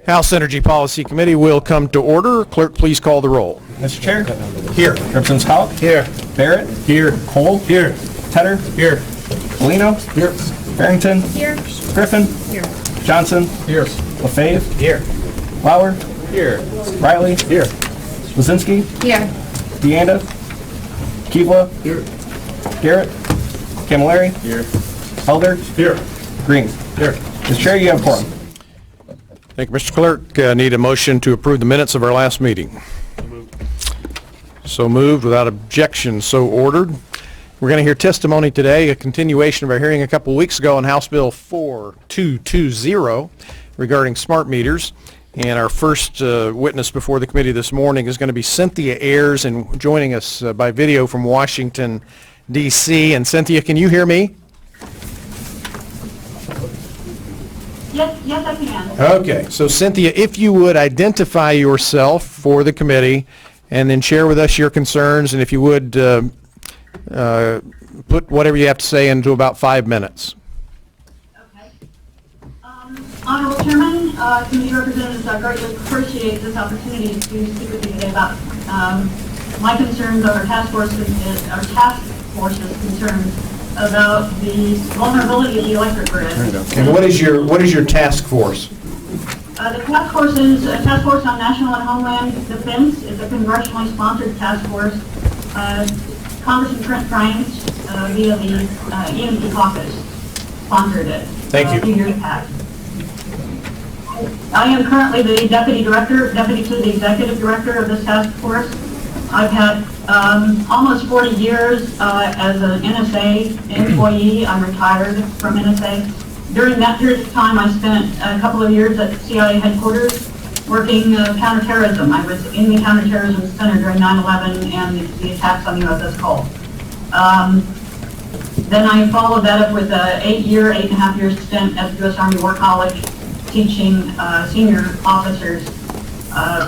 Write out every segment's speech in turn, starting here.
House Energy Policy Committee will come to order. Clerk, please call the roll. Mr. Chair? Here. Representatives Houck? Here. Barrett? Here. Cole? Here. Tedder? Here. Polino? Here. Barrington? Here. Griffin? Here. Johnson? Here. LaFave? Here. Lauer? Here. Riley? Here. Lazinski? Here. Deanda? Kevla? Here. Garrett? Camilleri? Here. Elder? Here. Green? Here. Mr. Chair, you have quorum. Thank you, Mr. Clerk. Need a motion to approve the minutes of our last meeting. So moved without objection, so ordered. We're going to hear testimony today, a continuation of our hearing a couple weeks ago on House Bill 4220 regarding smart meters. And our first witness before the committee this morning is going to be Cynthia Ayers, and joining us by video from Washington, D.C. And Cynthia, can you hear me? Yes, I can. Okay, so Cynthia, if you would identify yourself for the committee and then share with us your concerns, and if you would put whatever you have to say into about 5 minutes. Okay. Honorable Chairman, Committee Representatives, I greatly appreciate this opportunity to speak with you today about my concerns, our task force's concerns about the vulnerability of the electric grid. And what is your task force? The task force is a task force on national and homeland defense. It's a congressionally sponsored task force. Congressman Trent Franks via the EMP caucus sponsored it. Thank you. A few years back. I am currently the deputy to the executive director of this task force. I've had almost 40 years as an NSA employee. I'm retired from NSA. During that period of time, I spent a couple of years at CIA headquarters working counterterrorism. I was in the counterterrorism center during 9/11 and the attacks on the USS Cole. Then I followed that up with an 8.5 year stint at the U.S. Army War College, teaching senior officers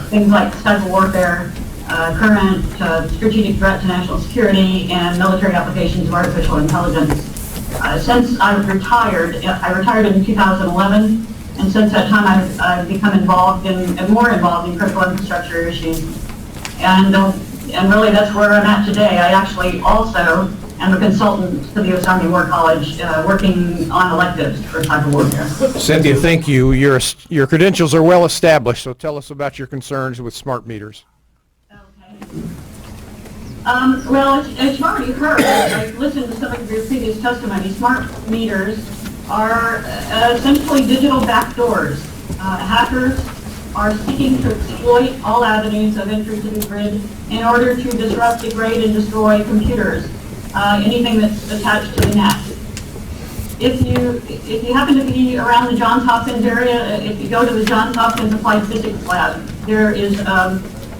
things like cyber warfare, current strategic threat to national security, and military applications of artificial intelligence. Since I retired in 2011, and since that time I've become more involved in critical infrastructure issues. And really that's where I'm at today. I actually also am a consultant to the U.S. Army War College, working on electives for cyber warfare. Cynthia, thank you. Your credentials are well established, so tell us about your concerns with smart meters. Well, as you already heard, I listened to some of your previous testimony. Smart meters are essentially digital backdoors. Hackers are seeking to exploit all avenues of entry to the grid in order to disrupt, degrade, and destroy computers, anything that's attached to the net. If you happen to be around the Johns Hopkins area, if you go to the Johns Hopkins Applied Physics Lab, there is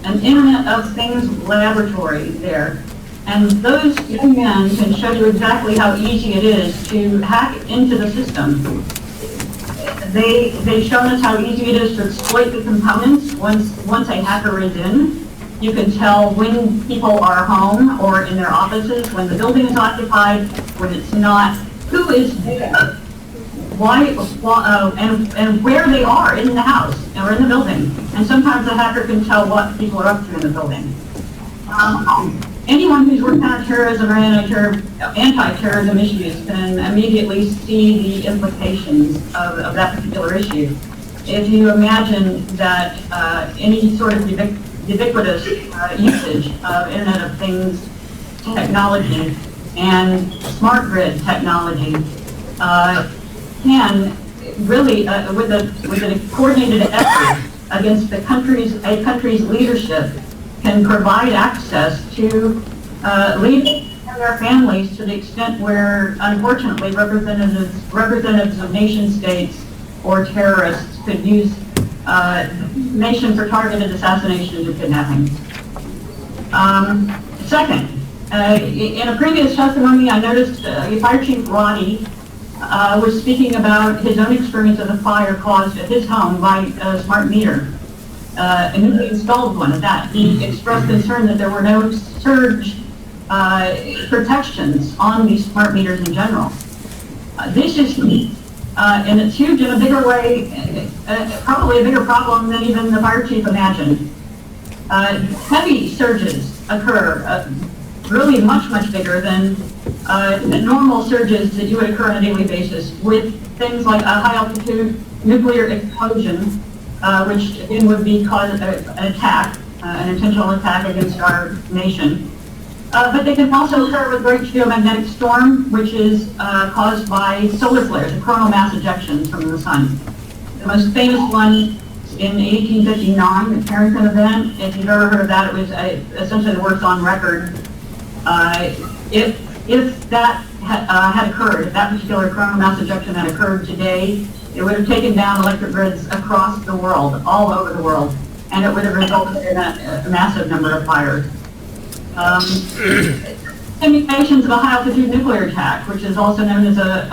an Internet of Things laboratory there. And those young men can show you exactly how easy it is to hack into the system. They've shown us how easy it is to exploit the components once a hacker is in. You can tell when people are home or in their offices, when the building is occupied, when it's not, who is there, why, and where they are in the house or in the building. And sometimes the hacker can tell what people are up to in the building. Anyone who's worked on terrorism or anti-terrorism issues can immediately see the implications of that particular issue. If you imagine that any sort of ubiquitous usage of Internet of Things technology and smart grid technology can really, with a coordinated effort against a country's leadership, can provide access to leaders and their families to the extent where, unfortunately, representatives of nation states or terrorists could use nation for targeted assassinations or kidnapping. Second, in a previous testimony, I noticed Fire Chief Roddy was speaking about his own experience of the fire caused at his home by a smart meter. And he installed one at that. He expressed concern that there were no surge protections on these smart meters in general. This is key. And it's huge in a bigger way, probably a bigger problem than even the fire chief imagined. Heavy surges occur, really much bigger than normal surges that you would occur on a daily basis, with things like a high altitude nuclear explosion, which again would be cause an attack, an intentional attack against our nation. But they can also occur with great geomagnetic storm, which is caused by solar flares, coronal mass ejections from the sun. The most famous one in 1859, the Carrington event. If you've ever heard of that, it was essentially the worst on record. If that had occurred, if that particular coronal mass ejection had occurred today, it would have taken down electric grids across the world, all over the world, and it would have resulted in a massive number of fires. Simulations of a high altitude nuclear attack, which is also known as a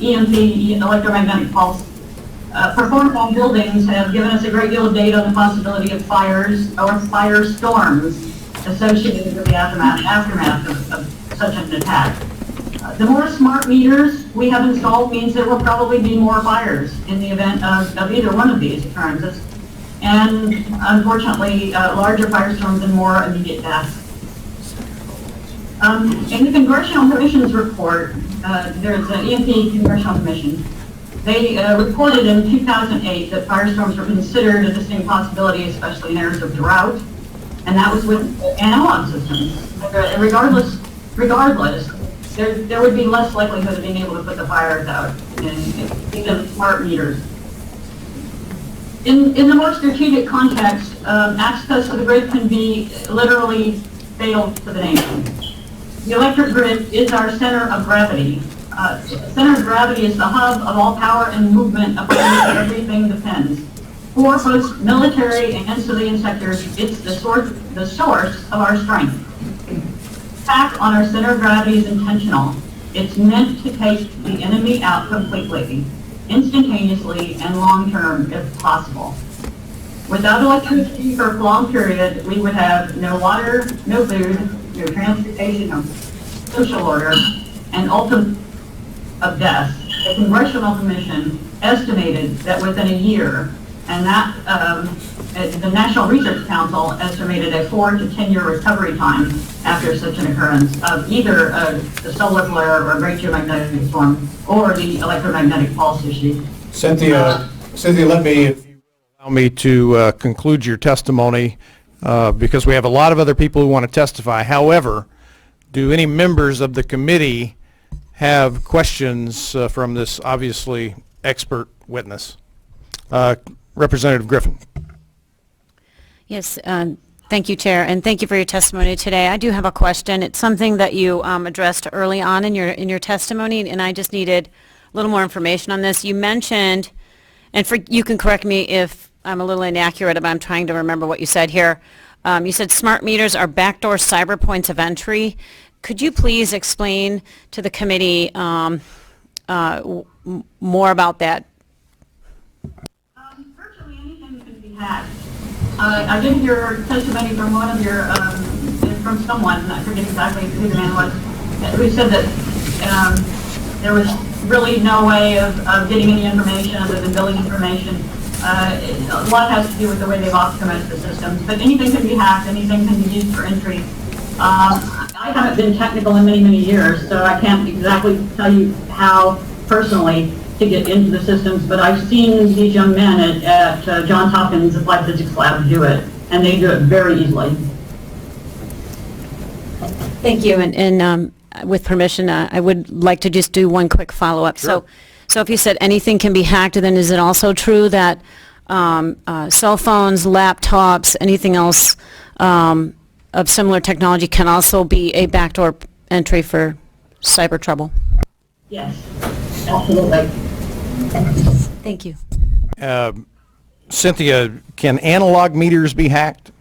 EMP, electromagnetic pulse, performed on buildings, have given us a great deal of data on the possibility of fires or firestorms associated with the aftermath of such an attack. The more smart meters we have installed means there will probably be more fires in the event of either one of these occurrences. And unfortunately, larger firestorms and more immediate deaths. In the Congressional Commission's report, there's an EMP Congressional Commission. They reported in 2008 that firestorms were considered a distinct possibility, especially in areas of drought, and that was with analog systems. Regardless, there would be less likelihood of being able to put the fires out in even smart meters. In the more strategic context, access to the grid can be literally fatal to the nation. The electric grid is our center of gravity. Center of gravity is the hub of all power and movement upon which everything depends. For both military and civilian sectors, it's the source of our strength. Attack on our center of gravity is intentional. It's meant to take the enemy out completely, instantaneously, and long-term if possible. Without electricity for a prolonged period, we would have no water, no food, no transportation, no social order, and ultimately of deaths. The Congressional Commission estimated that within a year, and that the National Research Council estimated a 4 to 10 year recovery time after such an occurrence of either a solar flare or a great geomagnetic storm or the electromagnetic pulse issue. Cynthia, let me, if you will, allow me to conclude your testimony because we have a lot of other people who want to testify. However, do any members of the committee have questions from this obviously expert witness? Representative Griffin. Yes, thank you, Chair, and thank you for your testimony today. I do have a question. It's something that you addressed early on in your testimony, and I just needed a little more information on this. You mentioned, and you can correct me if I'm a little inaccurate, but I'm trying to remember what you said here. You said smart meters are backdoor cyber points of entry. Could you please explain to the committee more about that? Virtually anything can be hacked. I did hear testimony from one of your, from someone, I forget exactly who the man was, who said that there was really no way of getting any information other than billing information. A lot has to do with the way they've optimized the systems, but anything can be hacked, anything can be used for entry. I haven't been technical in many, many years, so I can't exactly tell you how personally to get into the systems, but I've seen these young men at Johns Hopkins Applied Physics Lab do it, and they do it very easily. Thank you, and with permission, I would like to just do one quick follow-up. Sure. So if you said anything can be hacked, then is it also true that cell phones, laptops, anything else of similar technology can also be a backdoor entry for cyber trouble? Yes, absolutely. Thank you. Cynthia, can analog meters be hacked?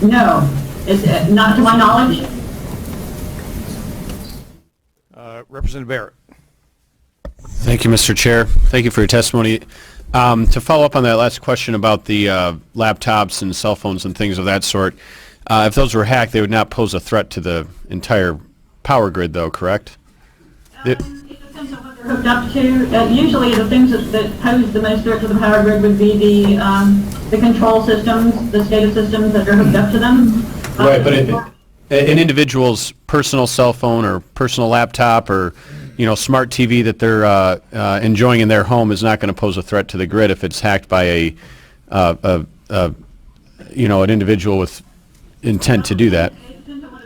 No, not to my knowledge. Representative Barrett. Thank you, Mr. Chair. Thank you for your testimony. To follow up on that last question about the laptops and cell phones and things of that sort, if those were hacked, they would not pose a threat to the entire power grid, though, correct? It depends on what they're hooked up to. Usually the things that pose the most threat to the power grid would be the control systems, the SCADA systems that are hooked up to them. Right, but an individual's personal cell phone or personal laptop or, smart TV that they're enjoying in their home is not going to pose a threat to the grid if it's hacked by an individual with intent to do that.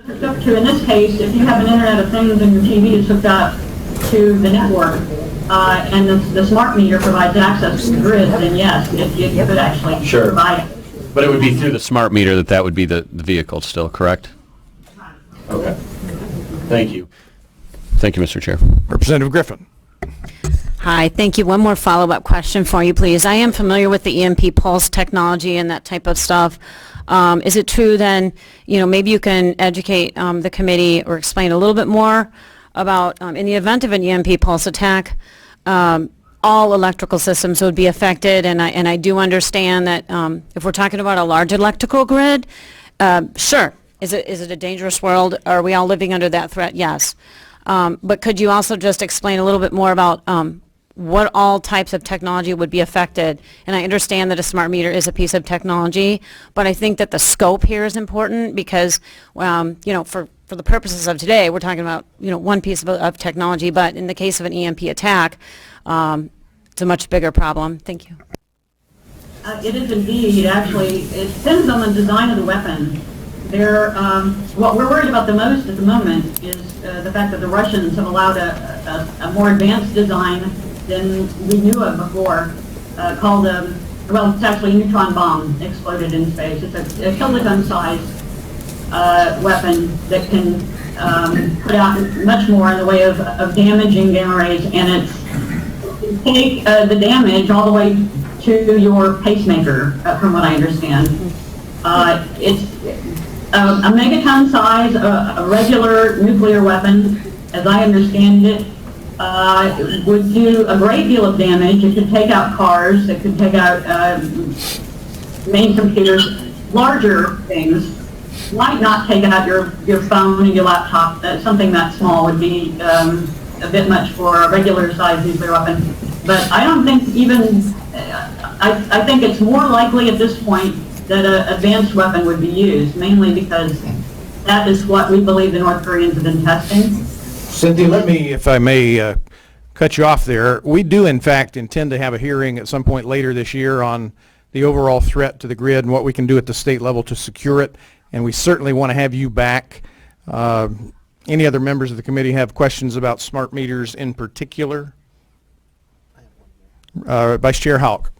Hooked up to, in this case, if you have an Internet of Things and your TV is hooked up to the network, and the smart meter provides access to the grid, then yes, it could actually provide it. But it would be through the smart meter that would be the vehicle still, correct? Okay. Thank you. Thank you, Mr. Chair. Representative Griffin. Hi, thank you. One more follow-up question for you, please. I am familiar with the EMP pulse technology and that type of stuff. Is it true then, maybe you can educate the committee or explain a little bit more about, in the event of an EMP pulse attack, all electrical systems would be affected, and I do understand that if we're talking about a large electrical grid, sure, is it a dangerous world? Are we all living under that threat? Yes. But could you also just explain a little bit more about what all types of technology would be affected? And I understand that a smart meter is a piece of technology, but I think that the scope here is important because, for the purposes of today, we're talking about, one piece of technology, but in the case of an EMP attack, it's a much bigger problem. Thank you. It is indeed. Actually, it depends on the design of the weapon. What we're worried about the most at the moment is the fact that the Russians have allowed a more advanced design than we knew of before, called it's actually a neutron bomb exploded in space. It's a kiloton-sized weapon that can put out much more in the way of damaging gamma rays, and it's take the damage all the way to your pacemaker, from what I understand. It's a megaton size, a regular nuclear weapon, as I understand it, would do a great deal of damage. It could take out cars, it could take out main computers, larger things. Might not take out your phone and your laptop. Something that small would be a bit much for a regular sized nuclear weapon. But I don't think I think it's more likely at this point that an advanced weapon would be used, mainly because that is what we believe the North Koreans have been testing. Cynthia, let me, if I may, cut you off there. We do, in fact, intend to have a hearing at some point later this year on the overall threat to the grid and what we can do at the state level to secure it, and we certainly want to have you back. Any other members of the committee have questions about smart meters in particular? Vice Chair Houck.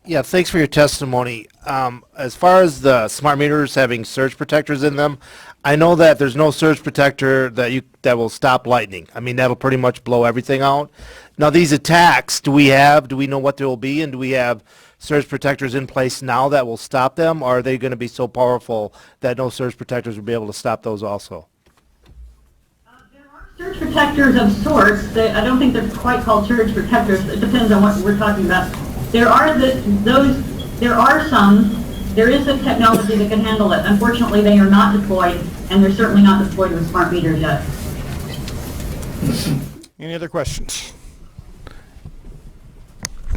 Yeah, thanks for your testimony. As far as the smart meters having surge protectors in them, I know that there's no surge protector that will stop lightning. I mean, that'll pretty much blow everything out. Now, these attacks, do we know what there will be, and do we have surge protectors in place now that will stop them, or are they going to be so powerful that no surge protectors will be able to stop those also? There are surge protectors of sorts. I don't think they're quite called surge protectors. It depends on what we're talking about. There is a technology that can handle it. Unfortunately, they are not deployed, and they're certainly not deployed with smart meters yet. Any other questions?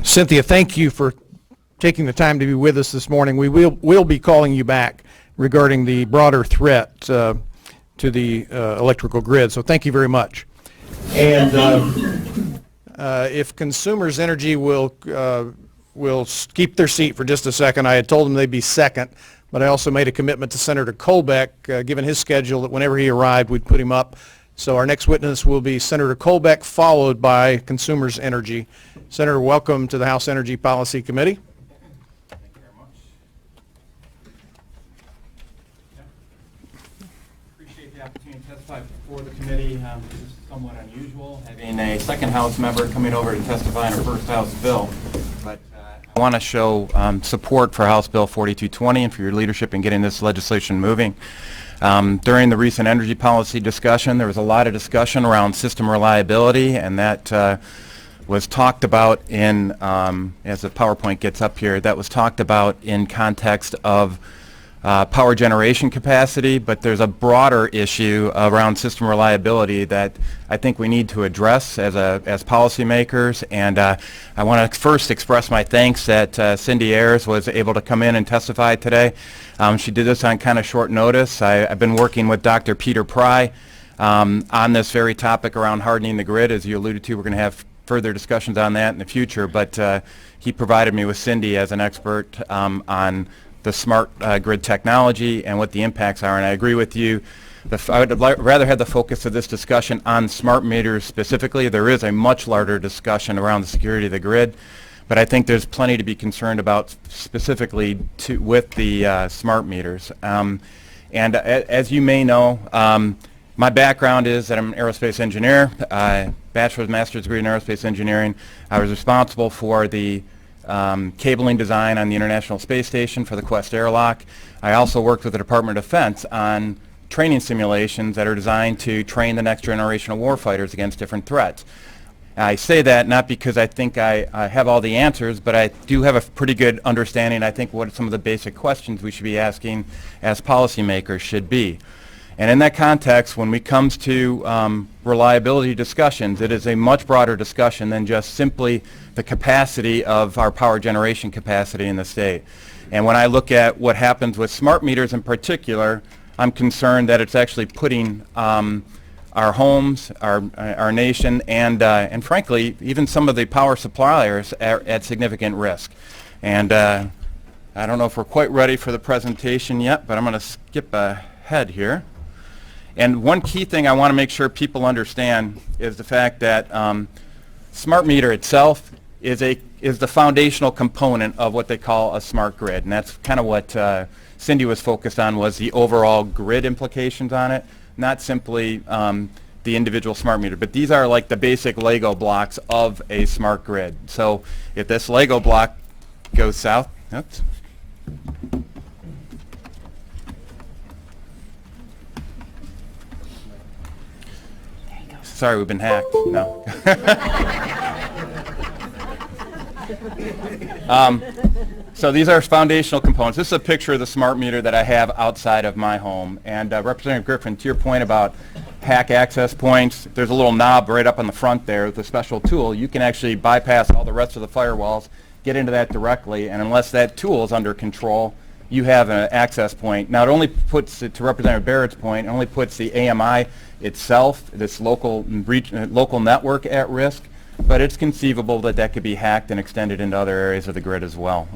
Cynthia, thank you for taking the time to be with us this morning. We'll be calling you back regarding the broader threat to the electrical grid, so thank you very much. And if Consumers Energy will keep their seat for just a second. I had told them they'd be second, but I also made a commitment to Senator Colbeck, given his schedule, that whenever he arrived, we'd put him up. So our next witness will be Senator Colbeck, followed by Consumers Energy. Senator, welcome to the House Energy Policy Committee. Thank you very much. Appreciate the opportunity to testify before the committee. This is somewhat unusual, having a second House member coming over to testify on a first House bill. But I want to show support for House Bill 4220 and for your leadership in getting this legislation moving. During the recent energy policy discussion, there was a lot of discussion around system reliability, and that was talked about in, as the PowerPoint gets up here, that was talked about in context of power generation capacity, but there's a broader issue around system reliability that I think we need to address as policymakers. And I want to first express my thanks that Cindy Ayers was able to come in and testify today. She did this on kind of short notice. I've been working with Dr. Peter Pry on this very topic around hardening the grid. As you alluded to, we're going to have further discussions on that in the future, but he provided me with Cindy as an expert on the smart grid technology and what the impacts are. And I agree with you. I would rather have the focus of this discussion on smart meters specifically. There is a much larger discussion around the security of the grid, but I think there's plenty to be concerned about specifically with the smart meters. And as you may know, my background is that I'm an aerospace engineer, bachelor's, master's degree in aerospace engineering. I was responsible for the cabling design on the International Space Station for the Quest airlock. I also worked with the Department of Defense on training simulations that are designed to train the next generation of warfighters against different threats. I say that not because I think I have all the answers, but I do have a pretty good understanding, I think, what some of the basic questions we should be asking as policymakers should be. And in that context, when it comes to reliability discussions, it is a much broader discussion than just simply the capacity of our power generation capacity in the state. And when I look at what happens with smart meters in particular, I'm concerned that it's actually putting our homes, our nation, and frankly, even some of the power suppliers at significant risk. And I don't know if we're quite ready for the presentation yet, but I'm going to skip ahead here. And one key thing I want to make sure people understand is the fact that smart meter itself is the foundational component of what they call a smart grid. And that's kind of what Cindy was focused on, was the overall grid implications on it, not simply the individual smart meter. But these are like the basic Lego blocks of a smart grid. So if this Lego block goes south, oops. Sorry, we've been hacked. No. So these are foundational components. This is a picture of the smart meter that I have outside of my home. And Representative Griffin, to your point about hack access points, there's a little knob right up on the front there with a special tool. You can actually bypass all the rest of the firewalls, get into that directly, and unless that tool is under control, you have an access point. Now, it only puts, to Representative Barrett's point, it only puts the AMI itself, this local network, at risk, but it's conceivable that that could be hacked and extended into other areas of the grid as well.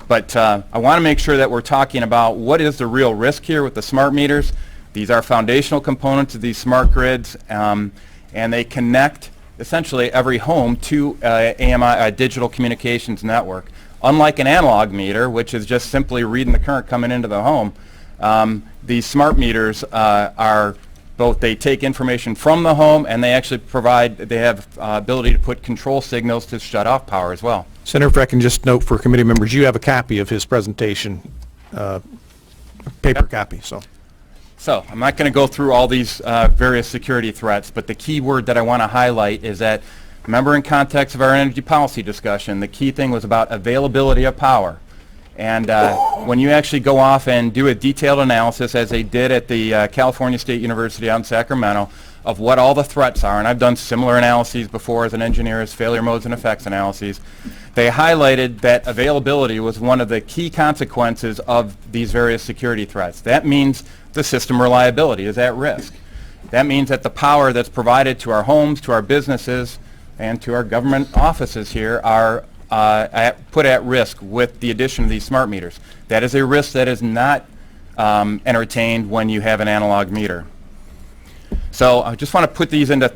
But I want to make sure that we're talking about what is the real risk here with the smart meters. These are foundational components of these smart grids, and they connect essentially every home to AMI, a digital communications network. Unlike an analog meter, which is just simply reading the current coming into the home, these smart meters are both, they take information from the home and they actually provide, they have ability to put control signals to shut off power as well. Senator, if I can just note for committee members, you have a copy of his presentation, paper copy. So I'm not going to go through all these various security threats, but the key word that I want to highlight is that, remember, in context of our energy policy discussion, the key thing was about availability of power. And when you actually go off and do a detailed analysis, as they did at the California State University out in Sacramento, of what all the threats are, and I've done similar analyses before as an engineer, as failure modes and effects analyses, they highlighted that availability was one of the key consequences of these various security threats. That means the system reliability is at risk. That means that the power that's provided to our homes, to our businesses, and to our government offices here are put at risk with the addition of these smart meters. That is a risk that is not entertained when you have an analog meter. So I just want to put these into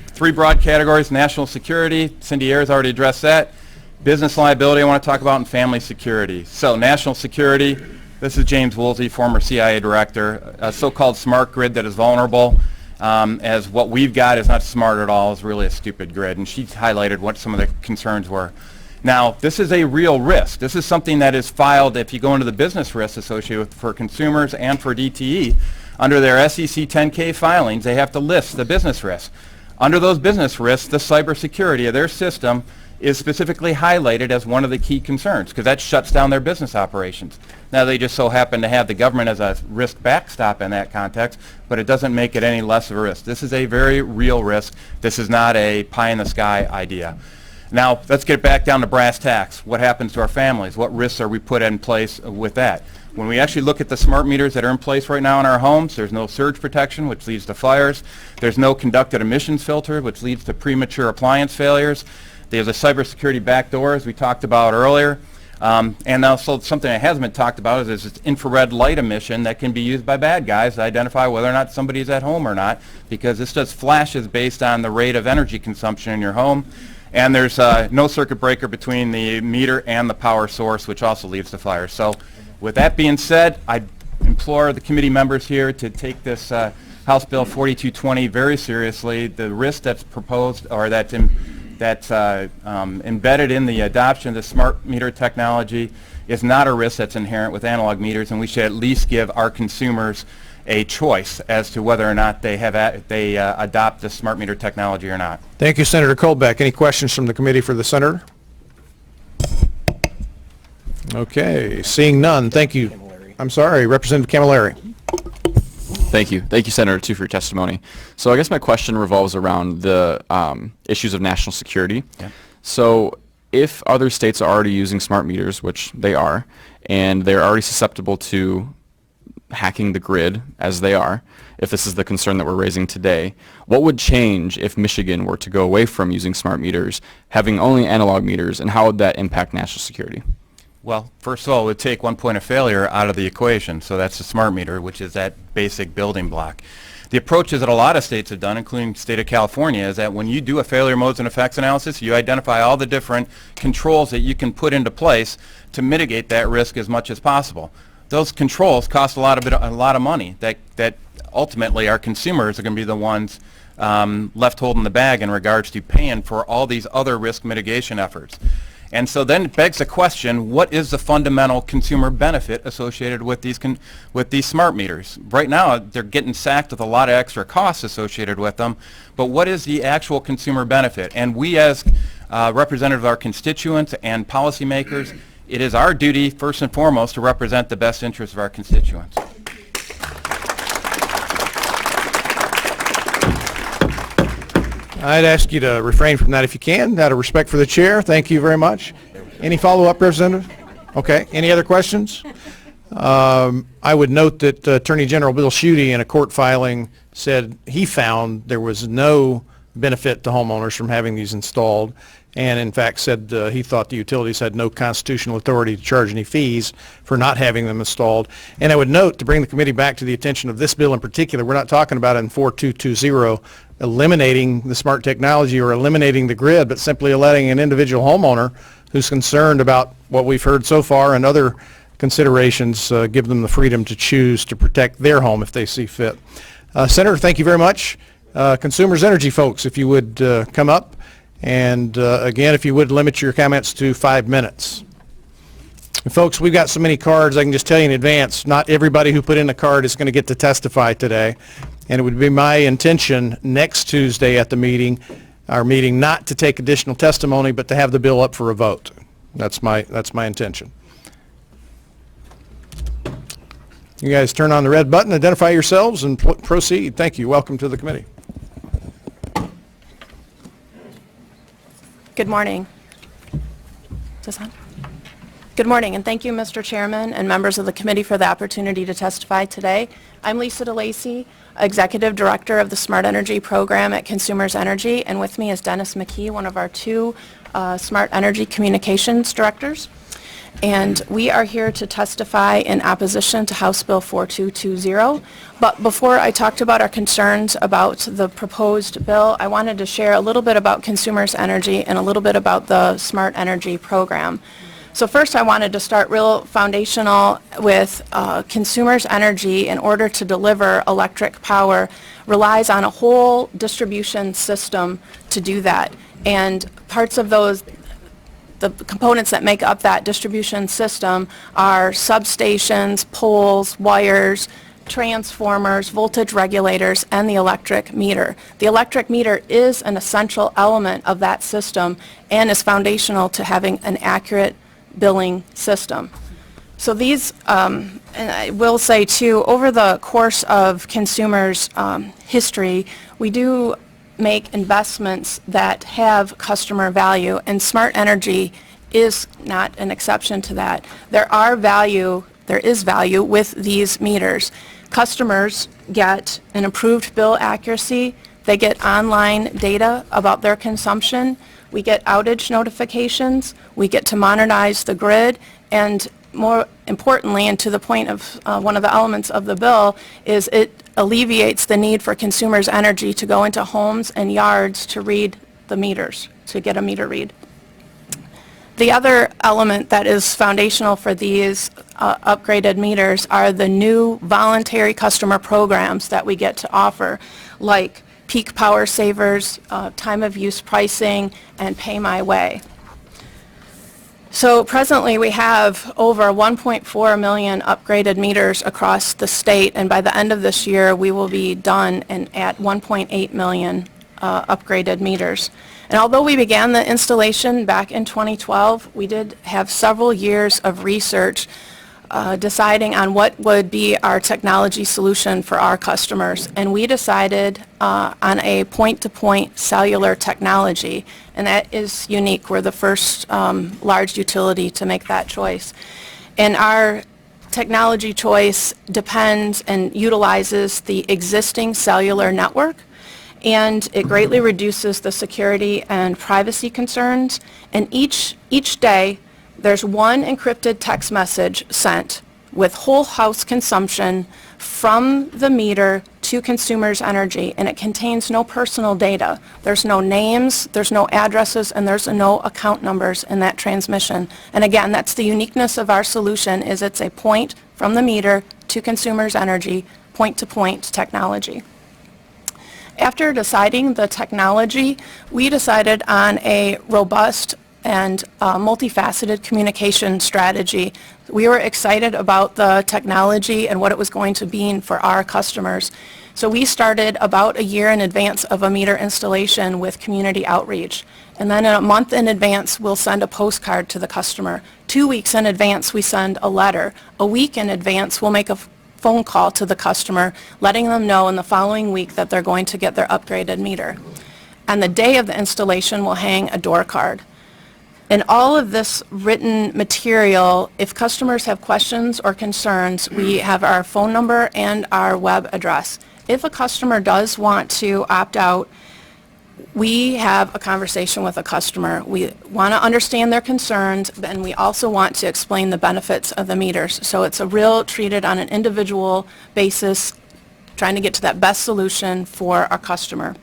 three broad categories: national security, Cindy Ayers already addressed that; business liability I want to talk about; and family security. So national security, this is James Woolsey, former CIA director, a so-called smart grid that is vulnerable. As what we've got is not smart at all, it's really a stupid grid, and she highlighted what some of the concerns were. Now, this is a real risk. This is something that is filed, if you go into the business risks associated with, for consumers and for DTE, under their SEC 10K filings, they have to list the business risks. Under those business risks, the cybersecurity of their system is specifically highlighted as one of the key concerns, because that shuts down their business operations. Now, they just so happen to have the government as a risk backstop in that context, but it doesn't make it any less of a risk. This is a very real risk. This is not a pie-in-the-sky idea. Now, let's get back down to brass tacks. What happens to our families? What risks are we put in place with that? When we actually look at the smart meters that are in place right now in our homes, there's no surge protection, which leads to fires. There's no conducted emissions filter, which leads to premature appliance failures. There's a cybersecurity backdoor, as we talked about earlier. And also something that hasn't been talked about is this infrared light emission that can be used by bad guys to identify whether or not somebody's at home or not, because this does flashes based on the rate of energy consumption in your home. And there's no circuit breaker between the meter and the power source, which also leads to fire. So with that being said, I implore the committee members here to take this House Bill 4220 very seriously. The risk that's proposed, or that's embedded in the adoption of the smart meter technology, is not a risk that's inherent with analog meters, and we should at least give our consumers a choice as to whether or not they adopt the smart meter technology or not. Thank you, Senator Colbeck. Any questions from the committee for the senator? Okay, seeing none, thank you. I'm sorry, Representative Camilleri. Thank you. Thank you, Senator, too, for your testimony. So I guess my question revolves around the issues of national security. Yeah. So if other states are already using smart meters, which they are, and they're already susceptible to hacking the grid, as they are, if this is the concern that we're raising today, what would change if Michigan were to go away from using smart meters, having only analog meters, and how would that impact national security? Well, first of all, it would take one point of failure out of the equation, so that's the smart meter, which is that basic building block. The approaches that a lot of states have done, including the state of California, is that when you do a failure modes and effects analysis, you identify all the different controls that you can put into place to mitigate that risk as much as possible. Those controls cost a lot of money that ultimately our consumers are going to be the ones left holding the bag in regards to paying for all these other risk mitigation efforts. And so then it begs the question, what is the fundamental consumer benefit associated with these smart meters? Right now, they're getting sacked with a lot of extra costs associated with them, but what is the actual consumer benefit? And we as representatives of our constituents and policymakers, it is our duty, first and foremost, to represent the best interests of our constituents. I'd ask you to refrain from that if you can, out of respect for the chair. Thank you very much. Any follow-up, Representative? Okay. Any other questions? I would note that Attorney General Bill Schuette in a court filing said he found there was no benefit to homeowners from having these installed, and in fact said he thought the utilities had no constitutional authority to charge any fees for not having them installed. And I would note, to bring the committee back to the attention of this bill in particular, we're not talking about in 4220 eliminating the smart technology or eliminating the grid, but simply letting an individual homeowner who's concerned about what we've heard so far and other considerations give them the freedom to choose to protect their home if they see fit. Senator, thank you very much. Consumers Energy folks, if you would come up, and again, if you would limit your comments to 5 minutes. And folks, we've got so many cards, I can just tell you in advance, not everybody who put in a card is going to get to testify today. And it would be my intention next Tuesday at the meeting, our meeting, not to take additional testimony, but to have the bill up for a vote. That's my intention. You guys turn on the red button, identify yourselves, and proceed. Thank you. Welcome to the committee. Good morning. Is this on? Good morning, and thank you, Mr. Chairman and members of the committee, for the opportunity to testify today. I'm Lisa DeLacy, Executive Director of the Smart Energy Program at Consumers Energy, and with me is Dennis McKee, one of our two Smart Energy Communications Directors. And we are here to testify in opposition to House Bill 4220. But before I talked about our concerns about the proposed bill, I wanted to share a little bit about Consumers Energy and a little bit about the Smart Energy Program. So first I wanted to start real foundational with Consumers Energy, in order to deliver electric power, relies on a whole distribution system to do that. And parts of those, the components that make up that distribution system are substations, poles, wires, transformers, voltage regulators, and the electric meter. The electric meter is an essential element of that system and is foundational to having an accurate billing system. So these, and I will say too, over the course of consumers' history, we do make investments that have customer value, and smart energy is not an exception to that. There is value with these meters. Customers get an improved bill accuracy, they get online data about their consumption, we get outage notifications, we get to modernize the grid, and more importantly, and to the point of one of the elements of the bill, is it alleviates the need for consumers' energy to go into homes and yards to read the meters, to get a meter read. The other element that is foundational for these upgraded meters are the new voluntary customer programs that we get to offer, like peak power savers, time of use pricing, and pay my way. So presently we have over 1.4 million upgraded meters across the state, and by the end of this year we will be done and at 1.8 million upgraded meters. And although we began the installation back in 2012, we did have several years of research deciding on what would be our technology solution for our customers. And we decided on a point-to-point cellular technology, and that is unique. We're the first large utility to make that choice. And our technology choice depends and utilizes the existing cellular network, and it greatly reduces the security and privacy concerns. And each day, there's one encrypted text message sent with whole house consumption from the meter to consumers' energy, and it contains no personal data. There's no names, there's no addresses, and there's no account numbers in that transmission. And again, that's the uniqueness of our solution, is it's a point from the meter to consumers' energy, point-to-point technology. After deciding the technology, we decided on a robust and multifaceted communication strategy. We were excited about the technology and what it was going to mean for our customers. So we started about a year in advance of a meter installation with community outreach. And then a month in advance, we'll send a postcard to the customer. 2 weeks in advance, we send a letter. A week in advance, we'll make a phone call to the customer, letting them know in the following week that they're going to get their upgraded meter. And the day of the installation, we'll hang a door card. In all of this written material, if customers have questions or concerns, we have our phone number and our web address. If a customer does want to opt out, we have a conversation with a customer. We want to understand their concerns, and we also want to explain the benefits of the meters. So it's a real treated on an individual basis, trying to get to that best solution for our customer.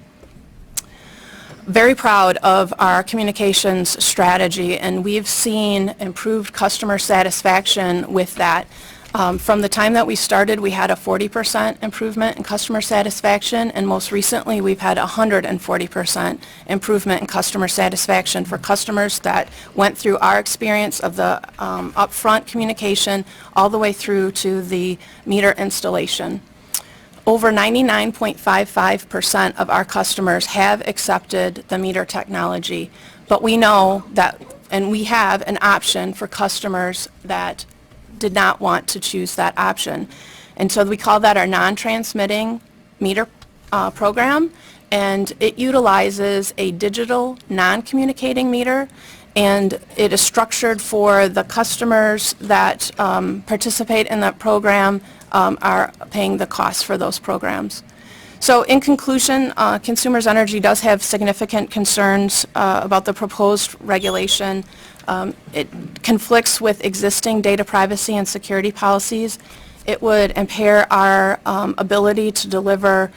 Very proud of our communications strategy, and we've seen improved customer satisfaction with that. From the time that we started, we had a 40% improvement in customer satisfaction, and most recently we've had 140% improvement in customer satisfaction for customers that went through our experience of the upfront communication all the way through to the meter installation. Over 99.55% of our customers have accepted the meter technology, but we know that, and we have an option for customers that did not want to choose that option. And so we call that our non-transmitting meter program, and it utilizes a digital non-communicating meter, and it is structured for the customers that participate in that program are paying the cost for those programs. So in conclusion, Consumers Energy does have significant concerns about the proposed regulation. It conflicts with existing data privacy and security policies. It would impair our ability to deliver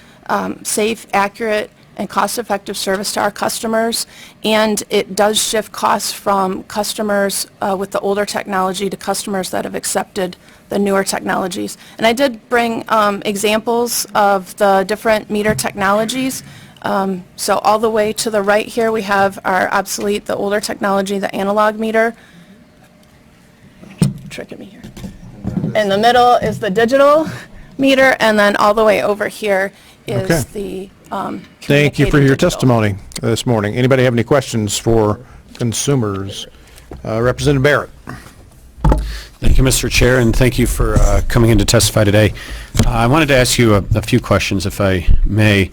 safe, accurate, and cost-effective service to our customers, and it does shift costs from customers with the older technology to customers that have accepted the newer technologies. And I did bring examples of the different meter technologies. So all the way to the right here we have our obsolete, the older technology, the analog meter. Tricking me here. In the middle is the digital meter, and then all the way over here is the Thank you for your digital. testimony this morning. Anybody have any questions for consumers? Representative Barrett. Thank you, Mr. Chair, and thank you for coming in to testify today. I wanted to ask you a few questions, if I may.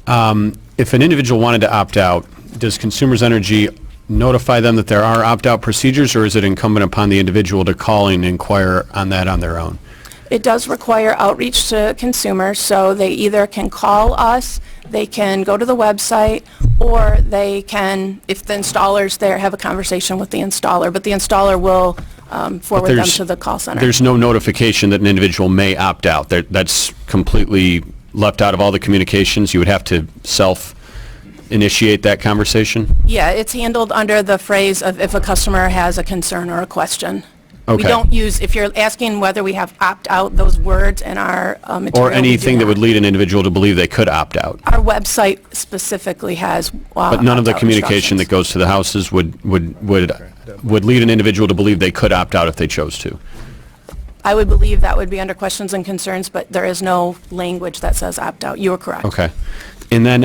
If an individual wanted to opt out, does Consumers Energy notify them that there are opt-out procedures, or is it incumbent upon the individual to call and inquire on that on their own? It does require outreach to consumers, so they either can call us, they can go to the website, or they can, if the installer's there, have a conversation with the installer, but the installer will forward them to the call center. There's no notification that an individual may opt out. That's completely left out of all the communications. You would have to self-initiate that conversation? Yeah, it's handled under the phrase of if a customer has a concern or a question. Okay. We don't use, if you're asking whether we have opt-out, those words in our material. Or anything that would lead an individual to believe they could opt out? Our website specifically has But none of the opt-out communication instructions. that goes to the houses would lead an individual to believe they could opt out if they chose to? I would believe that would be under questions and concerns, but there is no language that says opt-out. You are correct. Okay. And then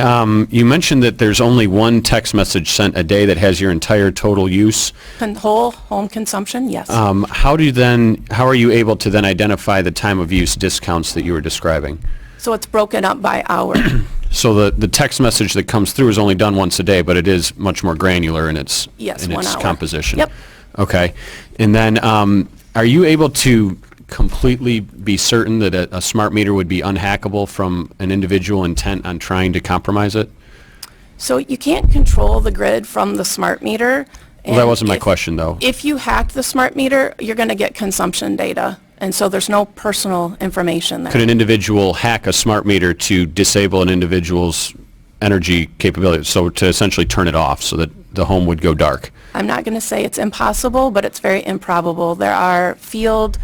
you mentioned that there's only one text message sent a day that has your entire total use. Whole home consumption, yes. How are you able to then identify the time of use discounts that you were describing? So it's broken up by hour. So the text message that comes through is only done once a day, but it is much more granular in its Yes, in 1 its hour. composition. Yep. Okay. And then are you able to completely be certain that a smart meter would be unhackable from an individual intent on trying to compromise it? So you can't control the grid from the smart meter. Well, that and wasn't my question, though. If you hack the smart meter, you're going to get consumption data, and so there's no personal information there. Could an individual hack a smart meter to disable an individual's energy capability, so to essentially turn it off so that the home would go dark? I'm not going to say it's impossible, but it's very improbable. There are field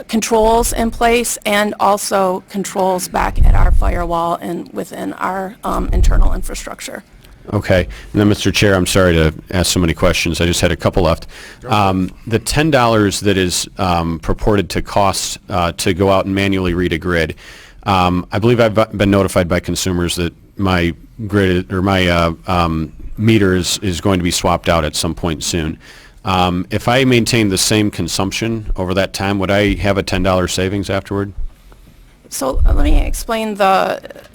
controls in place and also controls back at our firewall and within our internal infrastructure. Okay. And then, Mr. Chair, I'm sorry to ask so many questions. I just had a couple left. The $10 that is purported to cost to go out and manually read a grid, I believe I've been notified by consumers that my grid or my meter is going to be swapped out at some point soon. If I maintain the same consumption over that time, would I have a $10 savings afterward? So let me explain the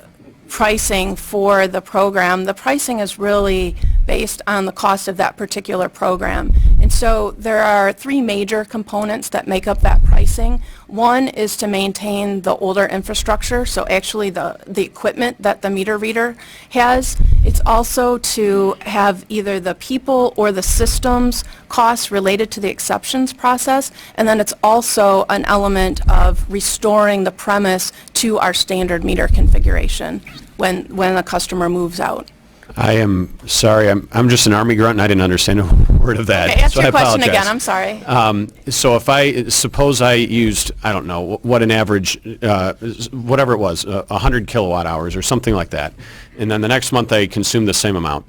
pricing for the program. The pricing is really based on the cost of that particular program. And so there are 3 major components that make up that pricing. One is to maintain the older infrastructure, so actually the equipment that the meter reader has. It's also to have either the people or the systems costs related to the exceptions process, and then it's also an element of restoring the premise to our standard meter configuration when a customer moves out. I am sorry. I'm just an Army grunt, and I didn't understand a word of that. Okay, ask so your I question apologize. again. I'm sorry. So if I suppose I used, I don't know, what an average, whatever it was, 100 kilowatt hours or something like that, and then the next month I consume the same amount,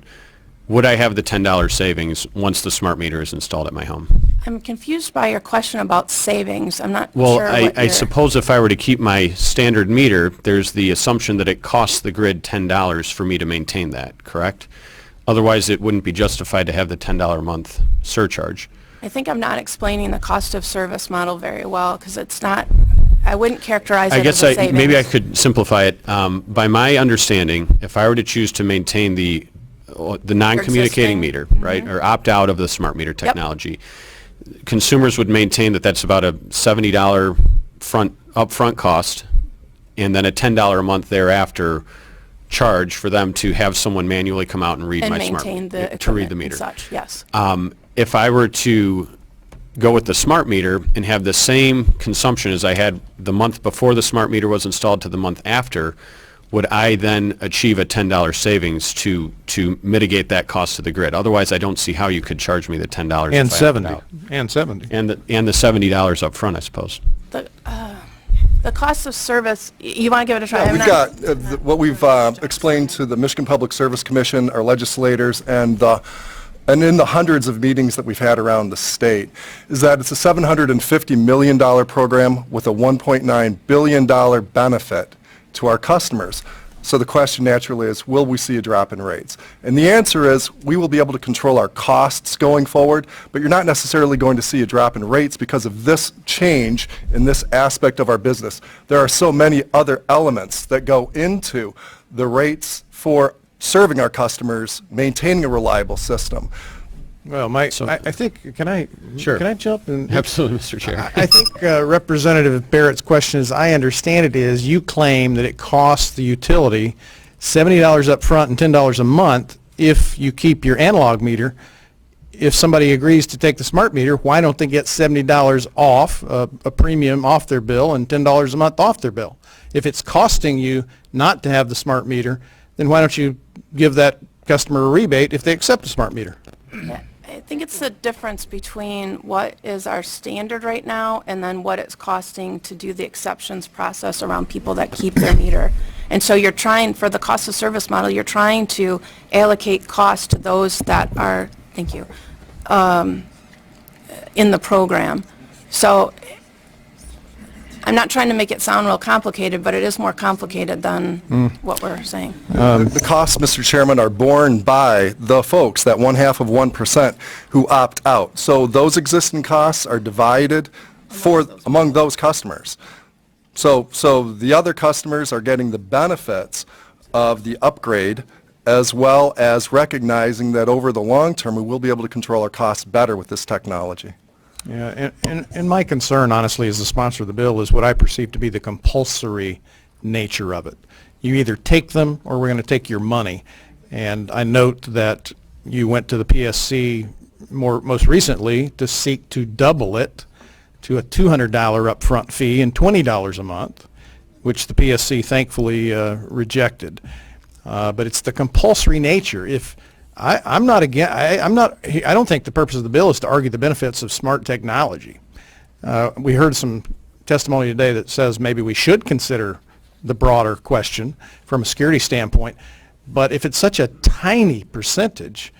would I have the $10 savings once the smart meter is installed at my home? I'm confused by your question about savings. I'm not Well, sure what I you're... suppose if I were to keep my standard meter, there's the assumption that it costs the grid $10 for me to maintain that, correct? Otherwise, it wouldn't be justified to have the $10 a month surcharge. I think I'm not explaining the cost of service model very well, because it's not, I wouldn't characterize I it guess as a savings. maybe I could simplify it. By my understanding, if I were to choose to maintain the non-communicating existing. meter, right, or opt out of the smart meter technology, consumers would maintain that that's about a $70 upfront cost, and then a $10 a month thereafter charge for them to have someone manually come out and read And my smart maintain the to read equipment the and meter. such, yes. If I were to go with the smart meter and have the same consumption as I had the month before the smart meter was installed to the month after, would I then achieve a $10 savings to mitigate that cost to the grid? Otherwise, I don't see how you could charge me the $10 And if I opted 70. out. And 70. And the $70 up front, I suppose. The cost of service, you want to give it a try? I'm We've not- got, what we've explained to the Michigan Public Service Commission, our legislators, and in the hundreds of meetings that we've had around the state, is that it's a $750 million program with a $1.9 billion benefit to our customers. So the question naturally is, will we see a drop in rates? And the answer is, we will be able to control our costs going forward, but you're not necessarily going to see a drop in rates because of this change in this aspect of our business. There are so many other elements that go into the rates for serving our customers, maintaining a reliable system. Well, Mike, I think, can I jump in? Absolutely, Mr. Chair. I think Representative Barrett's question, as I understand it, is you claim that it costs the utility $70 up front and $10 a month if you keep your analog meter. If somebody agrees to take the smart meter, why don't they get $70 off, a premium off their bill, and $10 a month off their bill? If it's costing you not to have the smart meter, then why don't you give that customer a rebate if they accept a smart meter? I think it's the difference between what is our standard right now and then what it's costing to do the exceptions process around people that keep their meter. And so you're trying, for the cost of service model, you're trying to allocate cost to those that are, thank you, in the program. So I'm not trying to make it sound real complicated, but it is more complicated than what we're saying. The costs, Mr. Chairman, are borne by the folks, that 0.5% who opt out. So those existing costs are divided among those customers. So the other customers are getting the benefits of the upgrade, as well as recognizing that over the long term, we will be able to control our costs better with this technology. Yeah, and my concern, honestly, as the sponsor of the bill, is what I perceive to be the compulsory nature of it. You either take them or we're going to take your money. And I note that you went to the PSC most recently to seek to double it to a $200 upfront fee and $20 a month, which the PSC thankfully rejected. But it's the compulsory nature. I don't think the purpose of the bill is to argue the benefits of smart technology. We heard some testimony today that says maybe we should consider the broader question from a security standpoint, but if it's such a tiny percentage,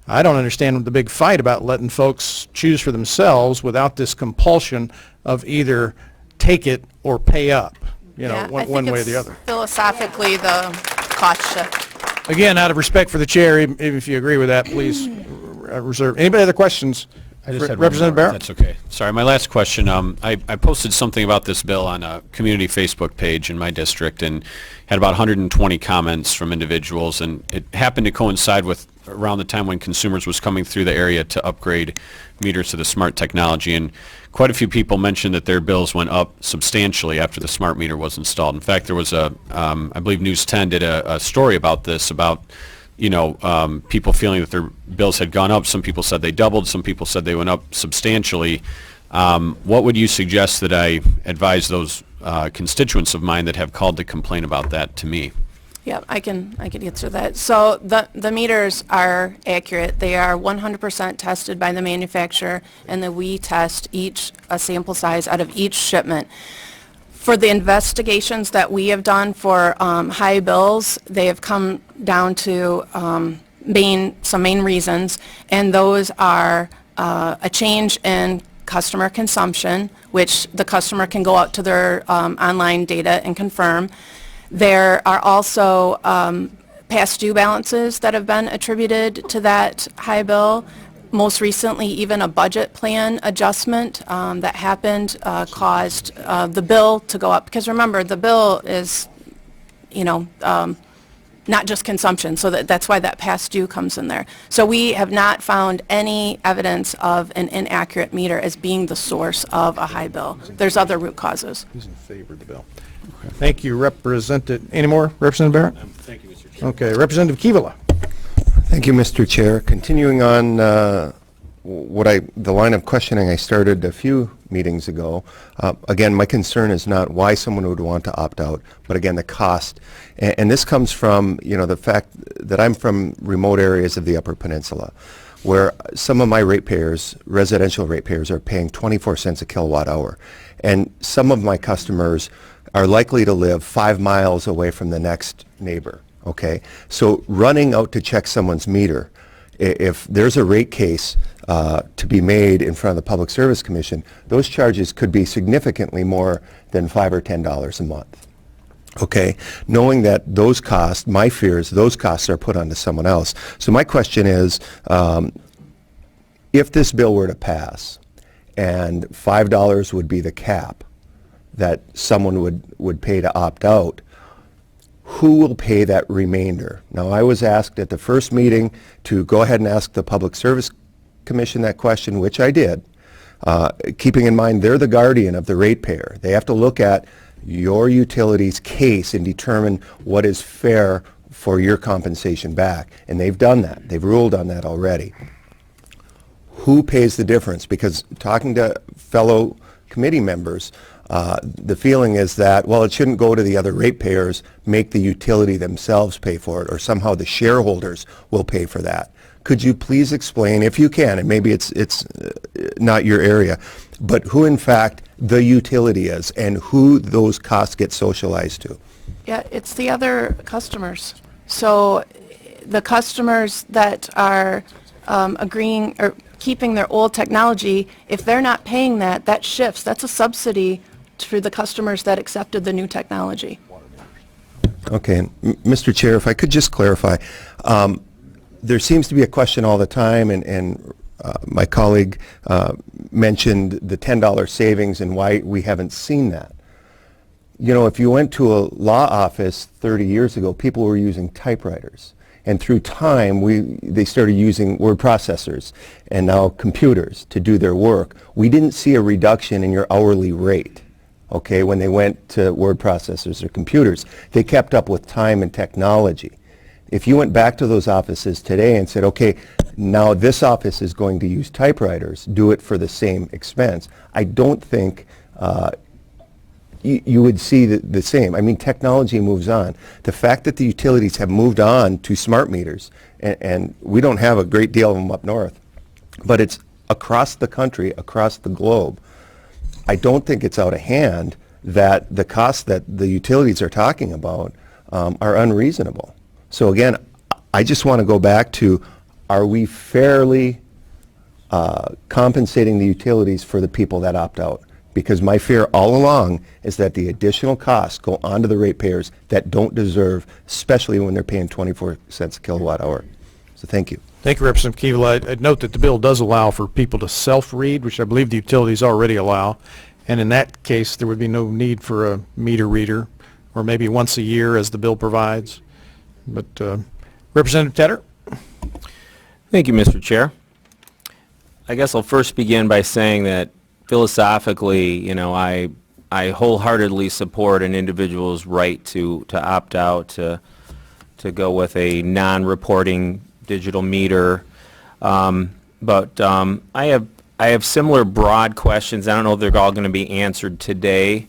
I don't understand the big fight about letting folks choose for themselves without this compulsion of either take it or pay up, one way or the other. Philosophically, the cost shift. Again, out of respect for the chair, if you agree with that, please reserve. Anybody other questions? I just had Representative one more. Barrett? That's okay. Sorry, my last question. I posted something about this bill on a community Facebook page in my district and had about 120 comments from individuals, and it happened to coincide with around the time when consumers was coming through the area to upgrade meters to the smart technology, and quite a few people mentioned that their bills went up substantially after the smart meter was installed. In fact, there was I believe News 10 did a story about this, about people feeling that their bills had gone up. Some people said they doubled. Some people said they went up substantially. What would you suggest that I advise those constituents of mine that have called to complain about that to me? Yeah, I can answer that. So the meters are accurate. They are 100% tested by the manufacturer, and then we test a sample size out of each shipment. For the investigations that we have done for high bills, they have come down to some main reasons, and those are a change in customer consumption, which the customer can go out to their online data and confirm. There are also past due balances that have been attributed to that high bill. Most recently, even a budget plan adjustment that happened caused the bill to go up. Because remember, the bill is, not just consumption, so that's why that past due comes in there. So we have not found any evidence of an inaccurate meter as being the source of a high bill. There's other root causes. Who's in favor of the bill? Okay. Thank you, Representative. Any more, Representative Barrett? Thank you, Mr. Chair. Okay, Representative Kivala. Thank you, Mr. Chair. Continuing on the line of questioning I started a few meetings ago, again, my concern is not why someone would want to opt out, but again, the cost. And this comes from, the fact that I'm from remote areas of the Upper Peninsula, where some of my ratepayers, residential ratepayers, are paying 24 cents a kilowatt hour. And some of my customers are likely to live 5 miles away from the next neighbor, okay? So running out to check someone's meter, if there's a rate case to be made in front of the Public Service Commission, those charges could be significantly more than $5 or $10 a month. Okay, knowing that those costs, my fear is those costs are put onto someone else. So my question is, if this bill were to pass and $5 would be the cap that someone would pay to opt out, who will pay that remainder? Now, I was asked at the first meeting to go ahead and ask the Public Service Commission that question, which I did, keeping in mind they're the guardian of the ratepayer. They have to look at your utility's case and determine what is fair for your compensation back. And they've done that. They've ruled on that already. Who pays the difference? Because talking to fellow committee members, the feeling is that, well, it shouldn't go to the other ratepayers, make the utility themselves pay for it, or somehow the shareholders will pay for that. Could you please explain, if you can, and maybe it's not your area, but who in fact the utility is and who those costs get socialized to? Yeah, it's the other customers. So the customers that are agreeing or keeping their old technology, if they're not paying that, that shifts. That's a subsidy to the customers that accepted the new technology. Okay, Mr. Chair, if I could just clarify, there seems to be a question all the time, and my colleague mentioned the $10 savings and why we haven't seen that. You know, if you went to a law office 30 years ago, people were using typewriters. And through time, they started using word processors and now computers to do their work. We didn't see a reduction in your hourly rate, okay, when they went to word processors or computers. They kept up with time and technology. If you went back to those offices today and said, okay, now this office is going to use typewriters, do it for the same expense, I don't think you would see the same. I mean, technology moves on. The fact that the utilities have moved on to smart meters, and we don't have a great deal of them up north, but it's across the country, across the globe. I don't think it's out of hand that the costs that the utilities are talking about are unreasonable. So again, I just want to go back to, are we fairly compensating the utilities for the people that opt out? Because my fear all along is that the additional costs go onto the ratepayers that don't deserve, especially when they're paying 24 cents a kilowatt hour. So thank you. Thank you, Representative Kiewel. I'd note that the bill does allow for people to self-read, which I believe the utilities already allow. And in that case, there would be no need for a meter reader, or maybe once a year as the bill provides. But Representative Tedder? Thank you, Mr. Chair. I guess I'll first begin by saying that philosophically, you know, I wholeheartedly support an individual's right to opt out, to go with a non-reporting digital meter. But I have similar broad questions. I don't know if they're all going to be answered today,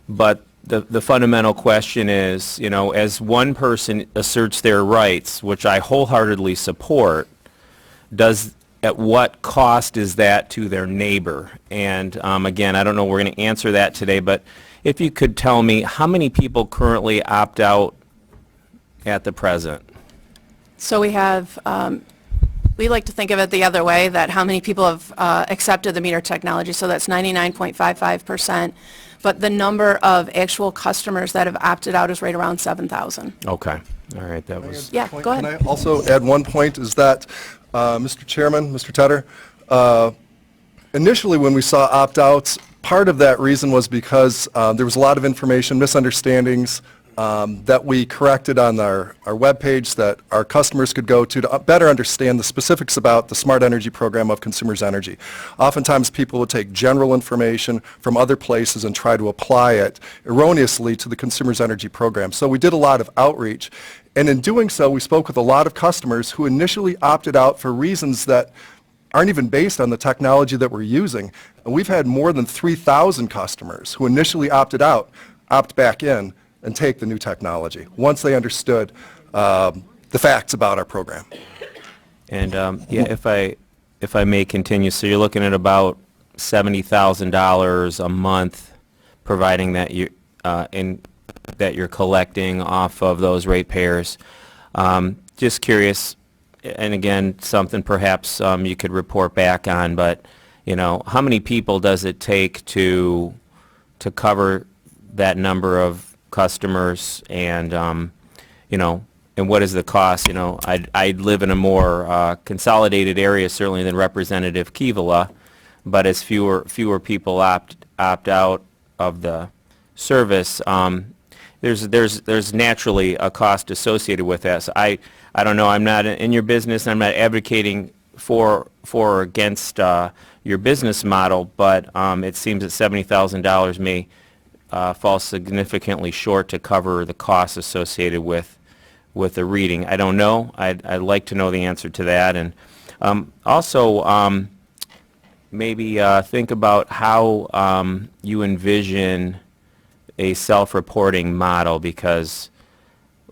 but the fundamental question is, you know, as one person asserts their rights, which I wholeheartedly support, at what cost is that to their neighbor? And again, I don't know we're going to answer that today, but if you could tell me how many people currently opt out at the present? So we have, we like to think of it the other way, that how many people have accepted the meter technology, so that's 99.55%. But the number of actual customers that have opted out is right around 7,000. Okay. All right. That was... Yeah, go ahead. Can I also add one point, is that, Mr. Chairman, Mr. Tedder, initially when we saw opt-outs, part of that reason was because there was a lot of information, misunderstandings, that we corrected on our webpage that our customers could go to better understand the specifics about the Smart Energy Program of Consumers Energy. Oftentimes people would take general information from other places and try to apply it erroneously to the Consumers Energy Program. So we did a lot of outreach, and in doing so we spoke with a lot of customers who initially opted out for reasons that aren't even based on the technology that we're using. And we've had more than 3,000 customers who initially opted out, opt back in, and take the new technology once they understood the facts about our program. And yeah, if I may continue, so you're looking at about $70,000 a month, providing that you're collecting off of those ratepayers. Just curious, and again, something perhaps you could report back on, but you know, how many people does it take to cover that number of customers, and you know, and what is the cost? You know, I live in a more consolidated area certainly than Representative Keevala, but as fewer people opt out of the service, there's naturally a cost associated with that. So I don't know. I'm not in your business. I'm not advocating for or against your business model, but it seems that $70,000 may fall significantly short to cover the costs associated with the reading. I don't know. I'd like to know the answer to that, and also maybe think about how you envision a self-reporting model, because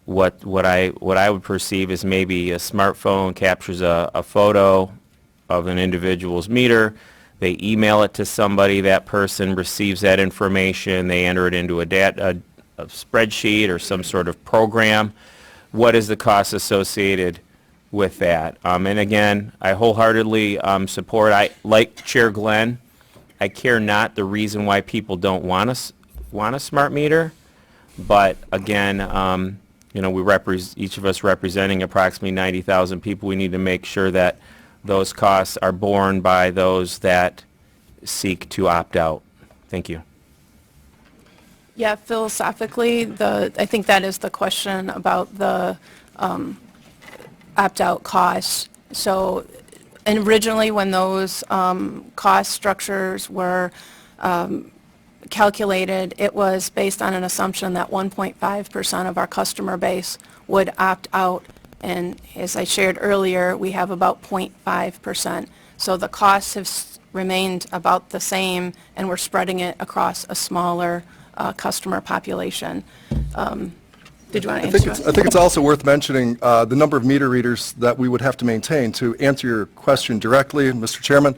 what I would perceive is maybe a smartphone captures a photo of an individual's meter, they email it to somebody, that person receives that information, they enter it into a spreadsheet or some sort of program. What is the cost associated with that? And again, I wholeheartedly support, like Chair Glenn, I care not the reason why people don't want a smart meter, but again, you know, each of us representing approximately 90,000 people, we need to make sure that those costs are borne by those that seek to opt out. Thank you. Yeah, philosophically, I think that is the question about the opt-out costs. So, and originally when those cost structures were calculated, it was based on an assumption that 1.5% of our customer base would opt out, and as I shared earlier, we have about 0.5%. So the costs have remained about the same, and we're spreading it across a smaller customer population. Did you want to answer? I think it's also worth mentioning the number of meter readers that we would have to maintain. To answer your question directly, Mr. Chairman,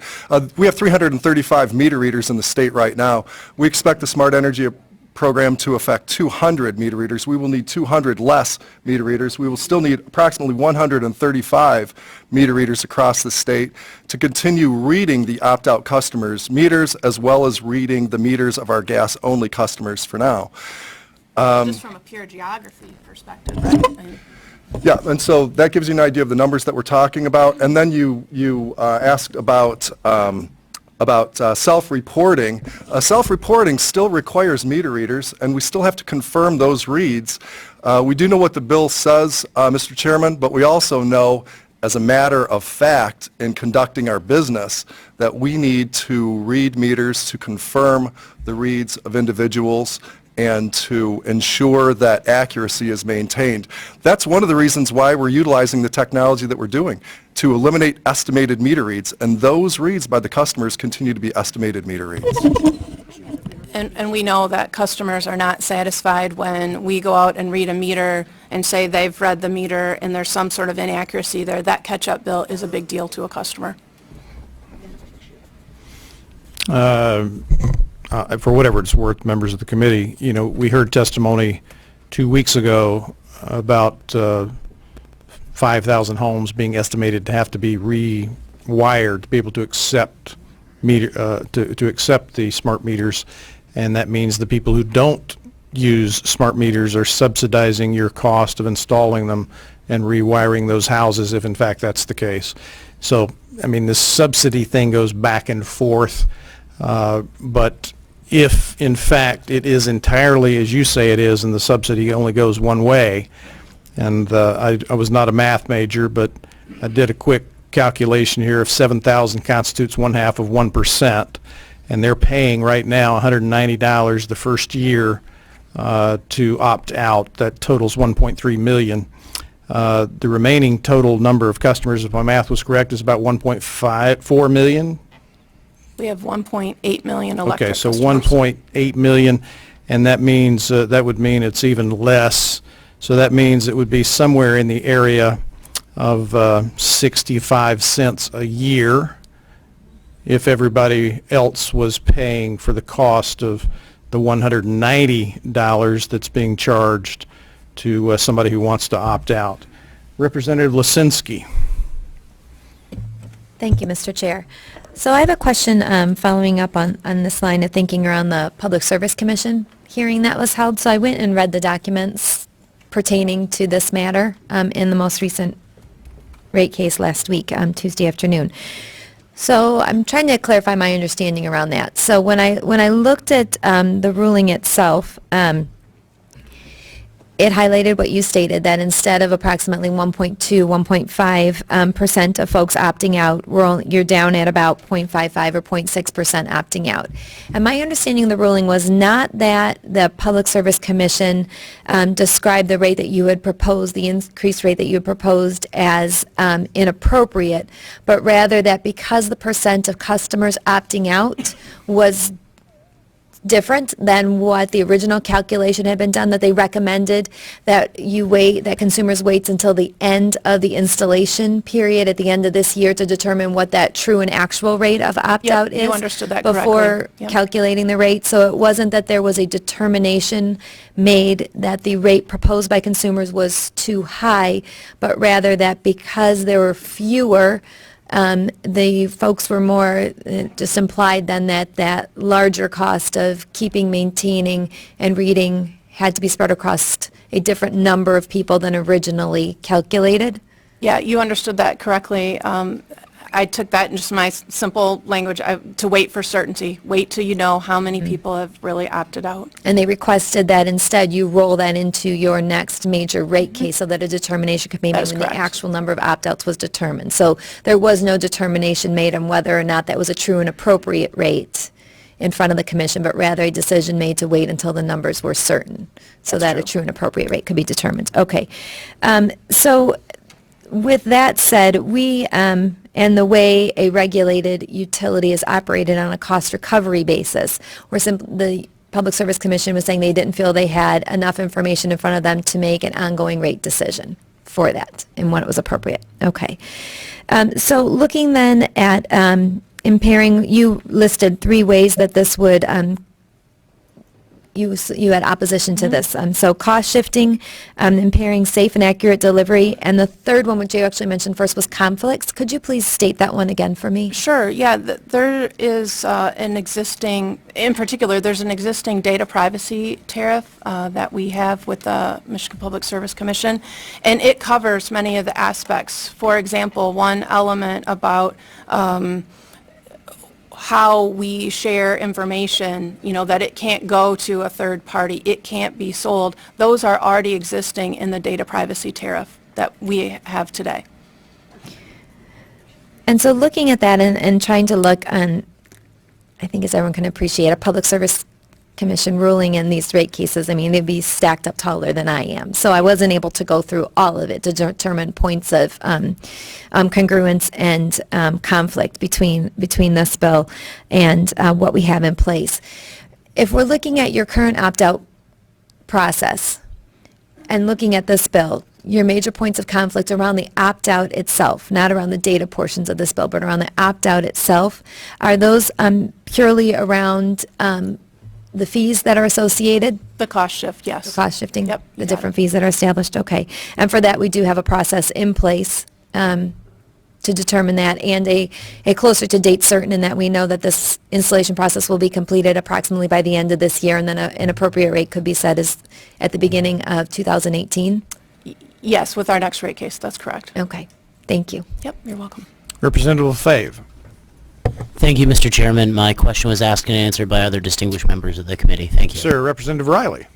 we have 335 meter readers in the state right now. We expect the Smart Energy program to affect 200 meter readers. We will need 200 less meter readers. We will still need approximately 135 meter readers across the state to continue reading the opt-out customers' meters, as well as reading the meters of our gas-only customers for now. Just from a pure geography perspective, right? Yeah, and so that gives you an idea of the numbers that we're talking about. And then you asked about self-reporting. Self-reporting still requires meter readers, and we still have to confirm those reads. We do know what the bill says, Mr. Chairman, but we also know, as a matter of fact, in conducting our business, that we need to read meters to confirm the reads of individuals and to ensure that accuracy is maintained. That's one of the reasons why we're utilizing the technology that we're doing, to eliminate estimated meter reads, and those reads by the customers continue to be estimated meter reads. And we know that customers are not satisfied when we go out and read a meter and say they've read the meter and there's some sort of inaccuracy there. That catch-up bill is a big deal to a customer. For whatever it's worth, members of the committee, you know, we heard testimony 2 weeks ago about 5,000 homes being estimated to have to be rewired to be able to accept to accept the smart meters, and that means the people who don't use smart meters are subsidizing your cost of installing them and rewiring those houses if in fact that's the case. So, I mean, this subsidy thing goes back and forth, but if in fact it is entirely as you say it is and the subsidy only goes one way, and I was not a math major, but I did a quick calculation here. If 7,000 constitutes 1/2 of 1%, and they're paying right now $190 the first year to opt out, that totals 1.3 million. The remaining total number of customers, if my math was correct, is about 1.4 million. We have 1.8 million electric Okay, so customers. 1.8 million, and that means that would mean it's even less. So that means it would be somewhere in the area of 65 cents a year if everybody else was paying for the cost of the $190 that's being charged to somebody who wants to opt out. Representative Lisinski. Thank you, Mr. Chair. So I have a question following up on this line of thinking around the Public Service Commission hearing that was held, so I went and read the documents pertaining to this matter in the most recent rate case last week, Tuesday afternoon. So I'm trying to clarify my understanding around that. So when I looked at the ruling itself, it highlighted what you stated, that instead of approximately 1.2, 1.5% of folks opting out, you're down at about 0.55 or 0.6% opting out. And my understanding of the ruling was not that the Public Service Commission described the rate that you had proposed, the increased rate that you had proposed as inappropriate, but rather that because the percent of customers opting out was different than what the original calculation had been done, that they recommended that consumers wait until the end of the installation period at the end of this year to determine what that true and actual rate of opt-out is. You understood that correctly. Before Yep. calculating the rate. So it wasn't that there was a determination made that the rate proposed by consumers was too high, but rather that because there were fewer, the folks were more just implied then that larger cost of keeping, maintaining, and reading had to be spread across a different number of people than originally calculated. Yeah, you understood that correctly. I took that in just my simple language to wait for certainty. Wait till you know how many people have really opted out. And they requested that instead you roll that into your next major rate case so that a determination could be That made is when the correct. actual number of opt-outs was determined. So there was no determination made on whether or not that was a true and appropriate rate in front of the commission, but rather a decision made to wait until the numbers were certain so that a true and appropriate rate could be determined. Okay. So with that said, we, and the way a regulated utility is operated on a cost recovery basis, the Public Service Commission was saying they didn't feel they had enough information in front of them to make an ongoing rate decision for that and when it was appropriate. Okay. So looking then at impairing, you listed 3 ways that this would you had opposition to this. So cost shifting, impairing safe and accurate delivery, and the third one, which you actually mentioned first, was conflicts. Could you please state that one again for me? Sure, yeah, there is an existing, in particular, there's an existing data privacy tariff that we have with the Michigan Public Service Commission, and it covers many of the aspects. For example, one element about how we share information, that it can't go to a third party, it can't be sold. Those are already existing in the data privacy tariff that we have today. And so looking at that and trying to look on, I think as everyone can appreciate, a Public Service Commission ruling in these rate cases, I mean, they'd be stacked up taller than I am. So I wasn't able to go through all of it to determine points of congruence and conflict between this bill and what we have in place. If we're looking at your current opt-out process and looking at this bill, your major points of conflict around the opt-out itself, not around the data portions of this bill, but around the opt-out itself, are those purely around the fees that are associated? The cost shift, yes. The cost shifting? Yep, The different fees that are established, okay. And for that, we do have a process in place to determine that, and a closer to date certain, in that we know that this installation process will be completed approximately by the end of this year, and then an appropriate rate could be set as at the beginning of 2018? Yes, with our next rate case, that's correct. Okay, thank you. Yep, you're welcome. Representative Fave. Thank you, Mr. Chairman. My question was asked and answered by other distinguished members of the committee. Thank you. Sir, Representative Riley.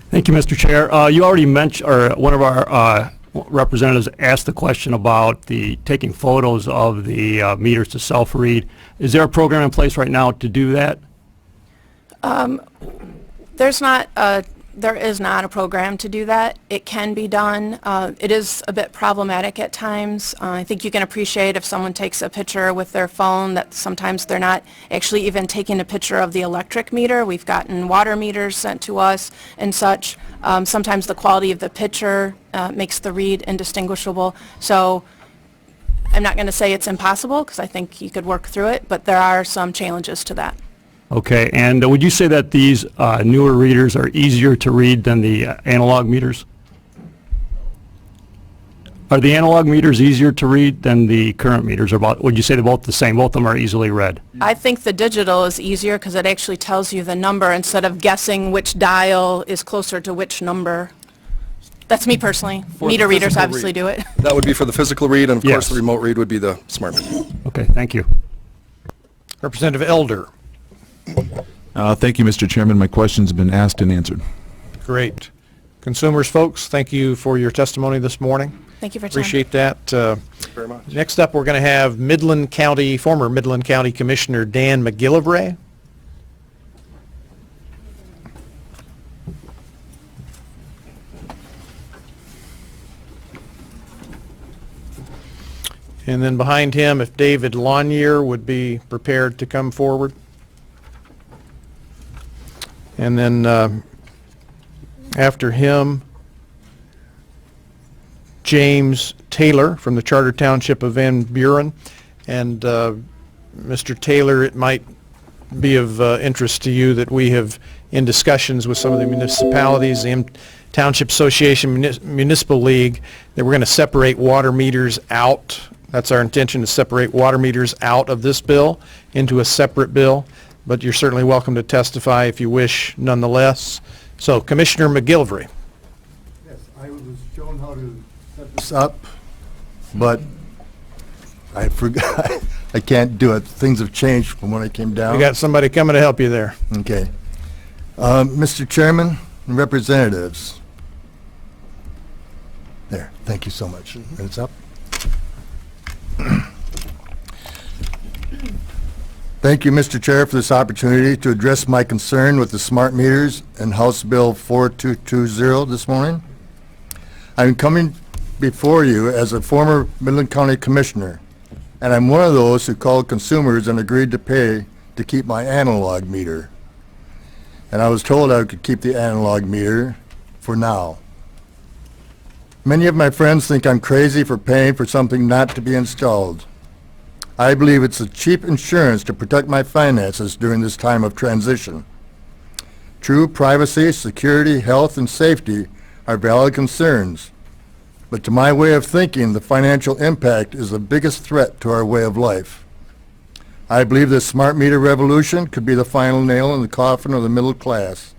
Thank you, Mr. Chair. You already mentioned, or one of our representatives asked the question about the taking photos of the meters to self-read. Is there a program in place right now to do that? There is not a program to do that. It can be done. It is a bit problematic at times. I think you can appreciate if someone takes a picture with their phone that sometimes they're not actually even taking a picture of the electric meter. We've gotten water meters sent to us and such. Sometimes the quality of the picture makes the read indistinguishable. So I'm not going to say it's impossible, because I think you could work through it, but there are some challenges to that. Okay, and would you say that these newer readers are easier to read than the analog meters? Are the analog meters easier to read than the current meters, or would you say they're both the same? Both of them are easily read? I think the digital is easier because it actually tells you the number instead of guessing which dial is closer to which number. That's me personally. Meter readers obviously do it. That would be for the physical read, and of course Yes. the remote read would be the smart meter. Okay, thank you. Representative Elder. Thank you, Mr. Chairman. My question's been asked and answered. Great. Consumers folks, thank you for your testimony this morning. Thank you for your time. Appreciate that. Very much. Next up, we're going to have former Midland County Commissioner Dan McGillivray. And then behind him, if David Lanier would be prepared to come forward. And then after him, James Taylor from the Charter Township of Van Buren. And Mr. Taylor, it might be of interest to you that we have, in discussions with some of the municipalities, the Township Association Municipal League, that we're going to separate water meters out. That's our intention, to separate water meters out of this bill into a separate bill. But you're certainly welcome to testify if you wish nonetheless. So, Commissioner McGillivray. Yes, I was shown how to set this up, but I forgot. I can't do it. Things have changed from when I came down. We got somebody coming to help you there. Okay. Mr. Chairman and representatives. There, thank you so much. And it's up. Thank you, Mr. Chair, for this opportunity to address my concern with the smart meters and House Bill 4220 this morning. I'm coming before you as a former Midland County Commissioner, and I'm one of those who called consumers and agreed to pay to keep my analog meter. And I was told I could keep the analog meter for now. Many of my friends think I'm crazy for paying for something not to be installed. I believe it's a cheap insurance to protect my finances during this time of transition. True, privacy, security, health, and safety are valid concerns, but to my way of thinking, the financial impact is the biggest threat to our way of life. I believe this smart meter revolution could be the final nail in the coffin of the middle class.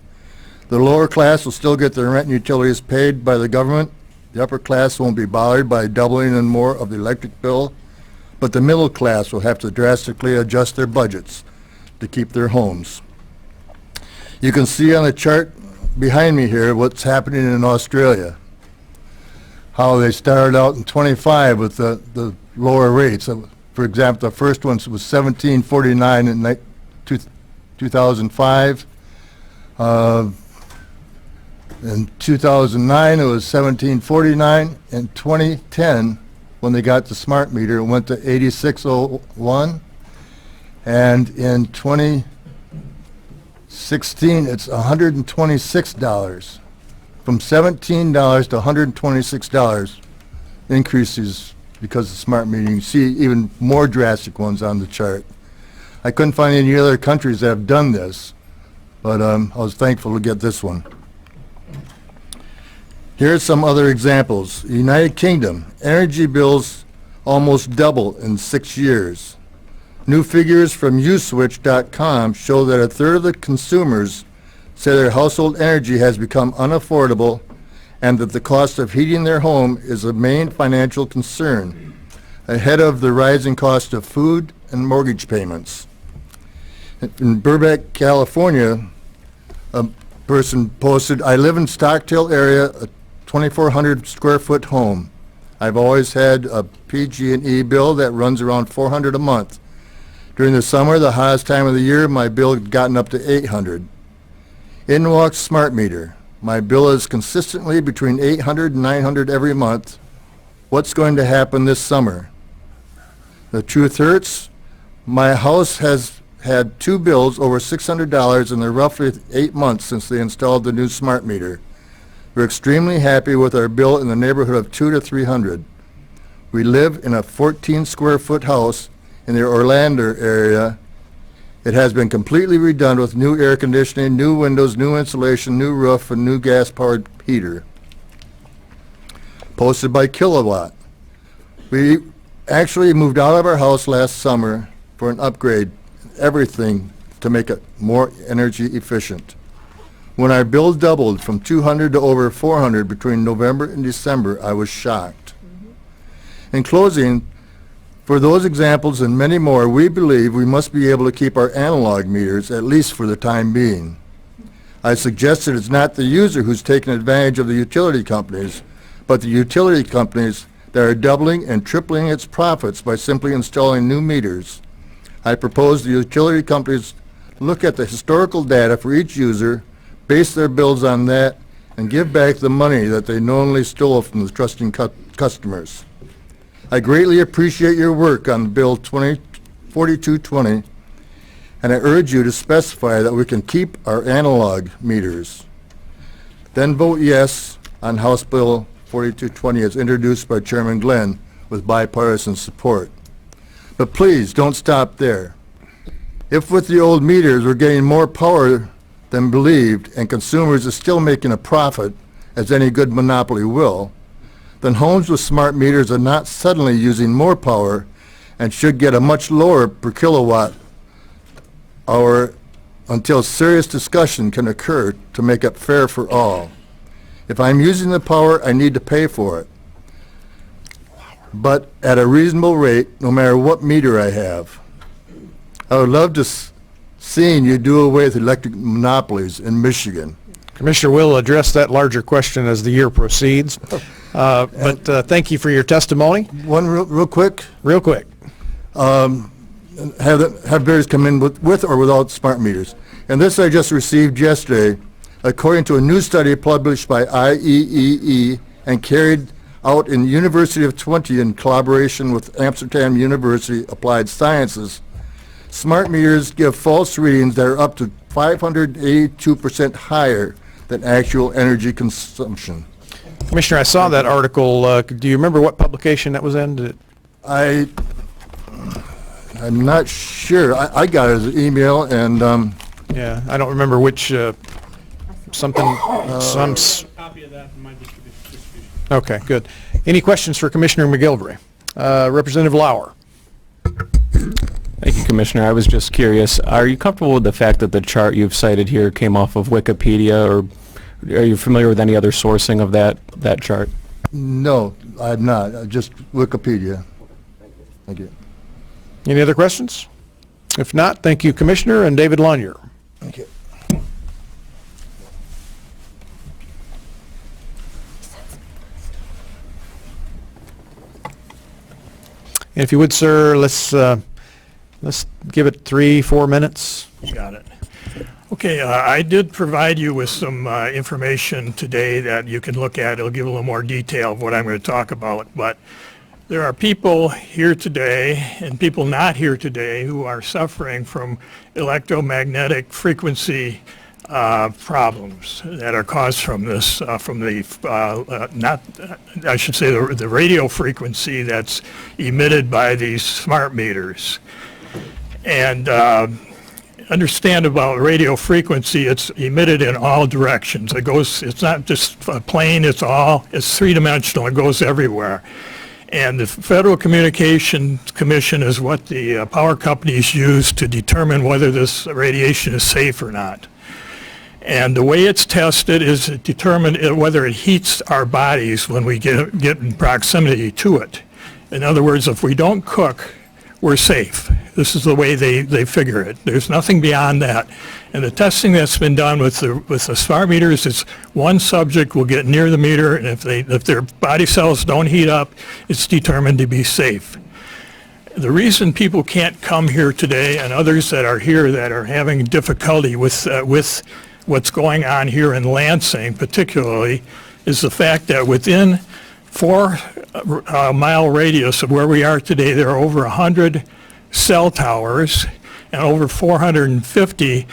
The lower class will still get their rent and utilities paid by the government. The upper class won't be bothered by doubling and more of the electric bill, but the middle class will have to drastically adjust their budgets to keep their homes. You can see on the chart behind me here what's happening in Australia, how they started out in 25 with the lower rates. For example, the first one was $17.49 in 2005. In 2009, it was $17.49. In 2010, when they got the smart meter, it went to $86.01. And in 2016, it's $126. From $17 to $126 increases because of smart metering. You see even more drastic ones on the chart. I couldn't find any other countries that have done this, but I was thankful to get this one. Here are some other examples. United Kingdom, energy bills almost double in 6 years. New figures from uswitch.com show that a third of the consumers say their household energy has become unaffordable and that the cost of heating their home is a main financial concern, ahead of the rising cost of food and mortgage payments. In Burbank, California, a person posted, "I live in Stockdale area, a 2,400 square foot home. I've always had a PG&E bill that runs around $400 a month. During the summer, the hottest time of the year, my bill had gotten up to $800. In walks smart meter. My bill is consistently between $800 and $900 every month. What's going to happen this summer? The truth hurts. My house has had 2 bills over $600 in the roughly 8 months since they installed the new smart meter. We're extremely happy with our bill in the neighborhood of $200 to $300. We live in a 14 square foot house in the Orlando area. It has been completely redone with new air conditioning, new windows, new insulation, new roof, and new gas-powered heater." Posted by Kilowatt. We actually moved out of our house last summer for an upgrade, everything to make it more energy efficient. When our bill doubled from 200 to over 400 between November and December, I was shocked. In closing, for those examples and many more, we believe we must be able to keep our analog meters, at least for the time being. I suggested it's not the user who's taking advantage of the utility companies, but the utility companies that are doubling and tripling its profits by simply installing new meters. I propose the utility companies look at the historical data for each user, base their bills on that, and give back the money that they knowingly stole from the trusting customers. I greatly appreciate your work on Bill 4220, and I urge you to specify that we can keep our analog meters. Then vote yes on House Bill 4220 as introduced by Chairman Glenn with bipartisan support. But please don't stop there. If with the old meters we're getting more power than believed and consumers are still making a profit, as any good monopoly will, then homes with smart meters are not suddenly using more power and should get a much lower per kilowatt hour until serious discussion can occur to make it fair for all. If I'm using the power, I need to pay for it, but at a reasonable rate, no matter what meter I have. I would love to seeing you do away with electric monopolies in Michigan. Commissioner will address that larger question as the year proceeds. But thank you for your testimony. One real quick. Real quick. Have bidders come in with or without smart meters. And this I just received yesterday, according to a new study published by IEEE and carried out in University of Twente in collaboration with Amsterdam University Applied Sciences. Smart meters give false readings that are up to 582% higher than actual energy consumption. Commissioner, I saw that article. Do you remember what publication that was in? I'm not sure. I got it as an email, and yeah, I don't remember which something. Copy of that in my distribution. Okay, good. Any questions for Commissioner McGilvery? Representative Lauer. Thank you, Commissioner. I was just curious, are you comfortable with the fact that the chart you've cited here came off of Wikipedia, or are you familiar with any other sourcing of that chart? No, I'm not. Just Wikipedia. Thank you. Any other questions? If not, thank you, Commissioner, and David Lanier. Thank you. And if you would, sir, let's give it 3-4 minutes. Got it. Okay, I did provide you with some information today that you can look at. It'll give a little more detail of what I'm going to talk about. But there are people here today and people not here today who are suffering from electromagnetic frequency problems that are caused from this, from the, I should say the radio frequency that's emitted by these smart meters. And understand about radio frequency, it's emitted in all directions. It goes, it's not just plain, it's three-dimensional, it goes everywhere. And the Federal Communications Commission is what the power companies use to determine whether this radiation is safe or not. And the way it's tested is to determine whether it heats our bodies when we get in proximity to it. In other words, if we don't cook, we're safe. This is the way they figure it. There's nothing beyond that. And the testing that's been done with the smart meters is one subject will get near the meter, and if their body cells don't heat up, it's determined to be safe. The reason people can't come here today, and others that are here that are having difficulty with what's going on here in Lansing particularly, is the fact that within 4-mile radius of where we are today, there are over 100 cell towers and over 450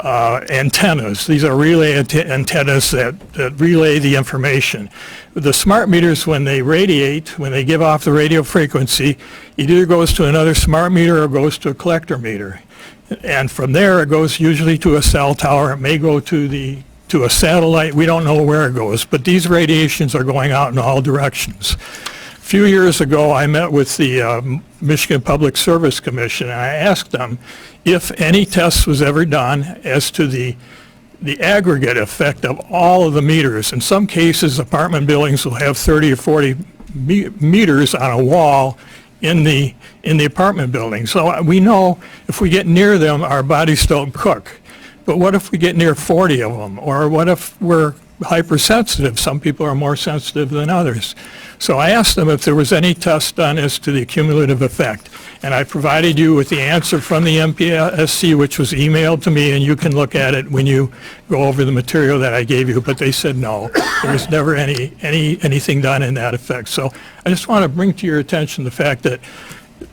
antennas. These are relay antennas that relay the information. The smart meters, when they radiate, when they give off the radio frequency, it either goes to another smart meter or goes to a collector meter. And from there, it goes usually to a cell tower. It may go to a satellite. We don't know where it goes, but these radiations are going out in all directions. few years ago, I met with the Michigan Public Service Commission, and I asked them if any test was ever done as to the aggregate effect of all of the meters. In some cases, apartment buildings will have 30 or 40 meters on a wall in the apartment building. So we know if we get near them, our bodies don't cook. But what if we get near 40 of them? Or what if we're hypersensitive? Some people are more sensitive than others. So I asked them if there was any test done as to the cumulative effect. And I provided you with the answer from the MPSC, which was emailed to me, and you can look at it when you go over the material that I gave you. But they said no, there was never anything done in that effect. So I just want to bring to your attention the fact that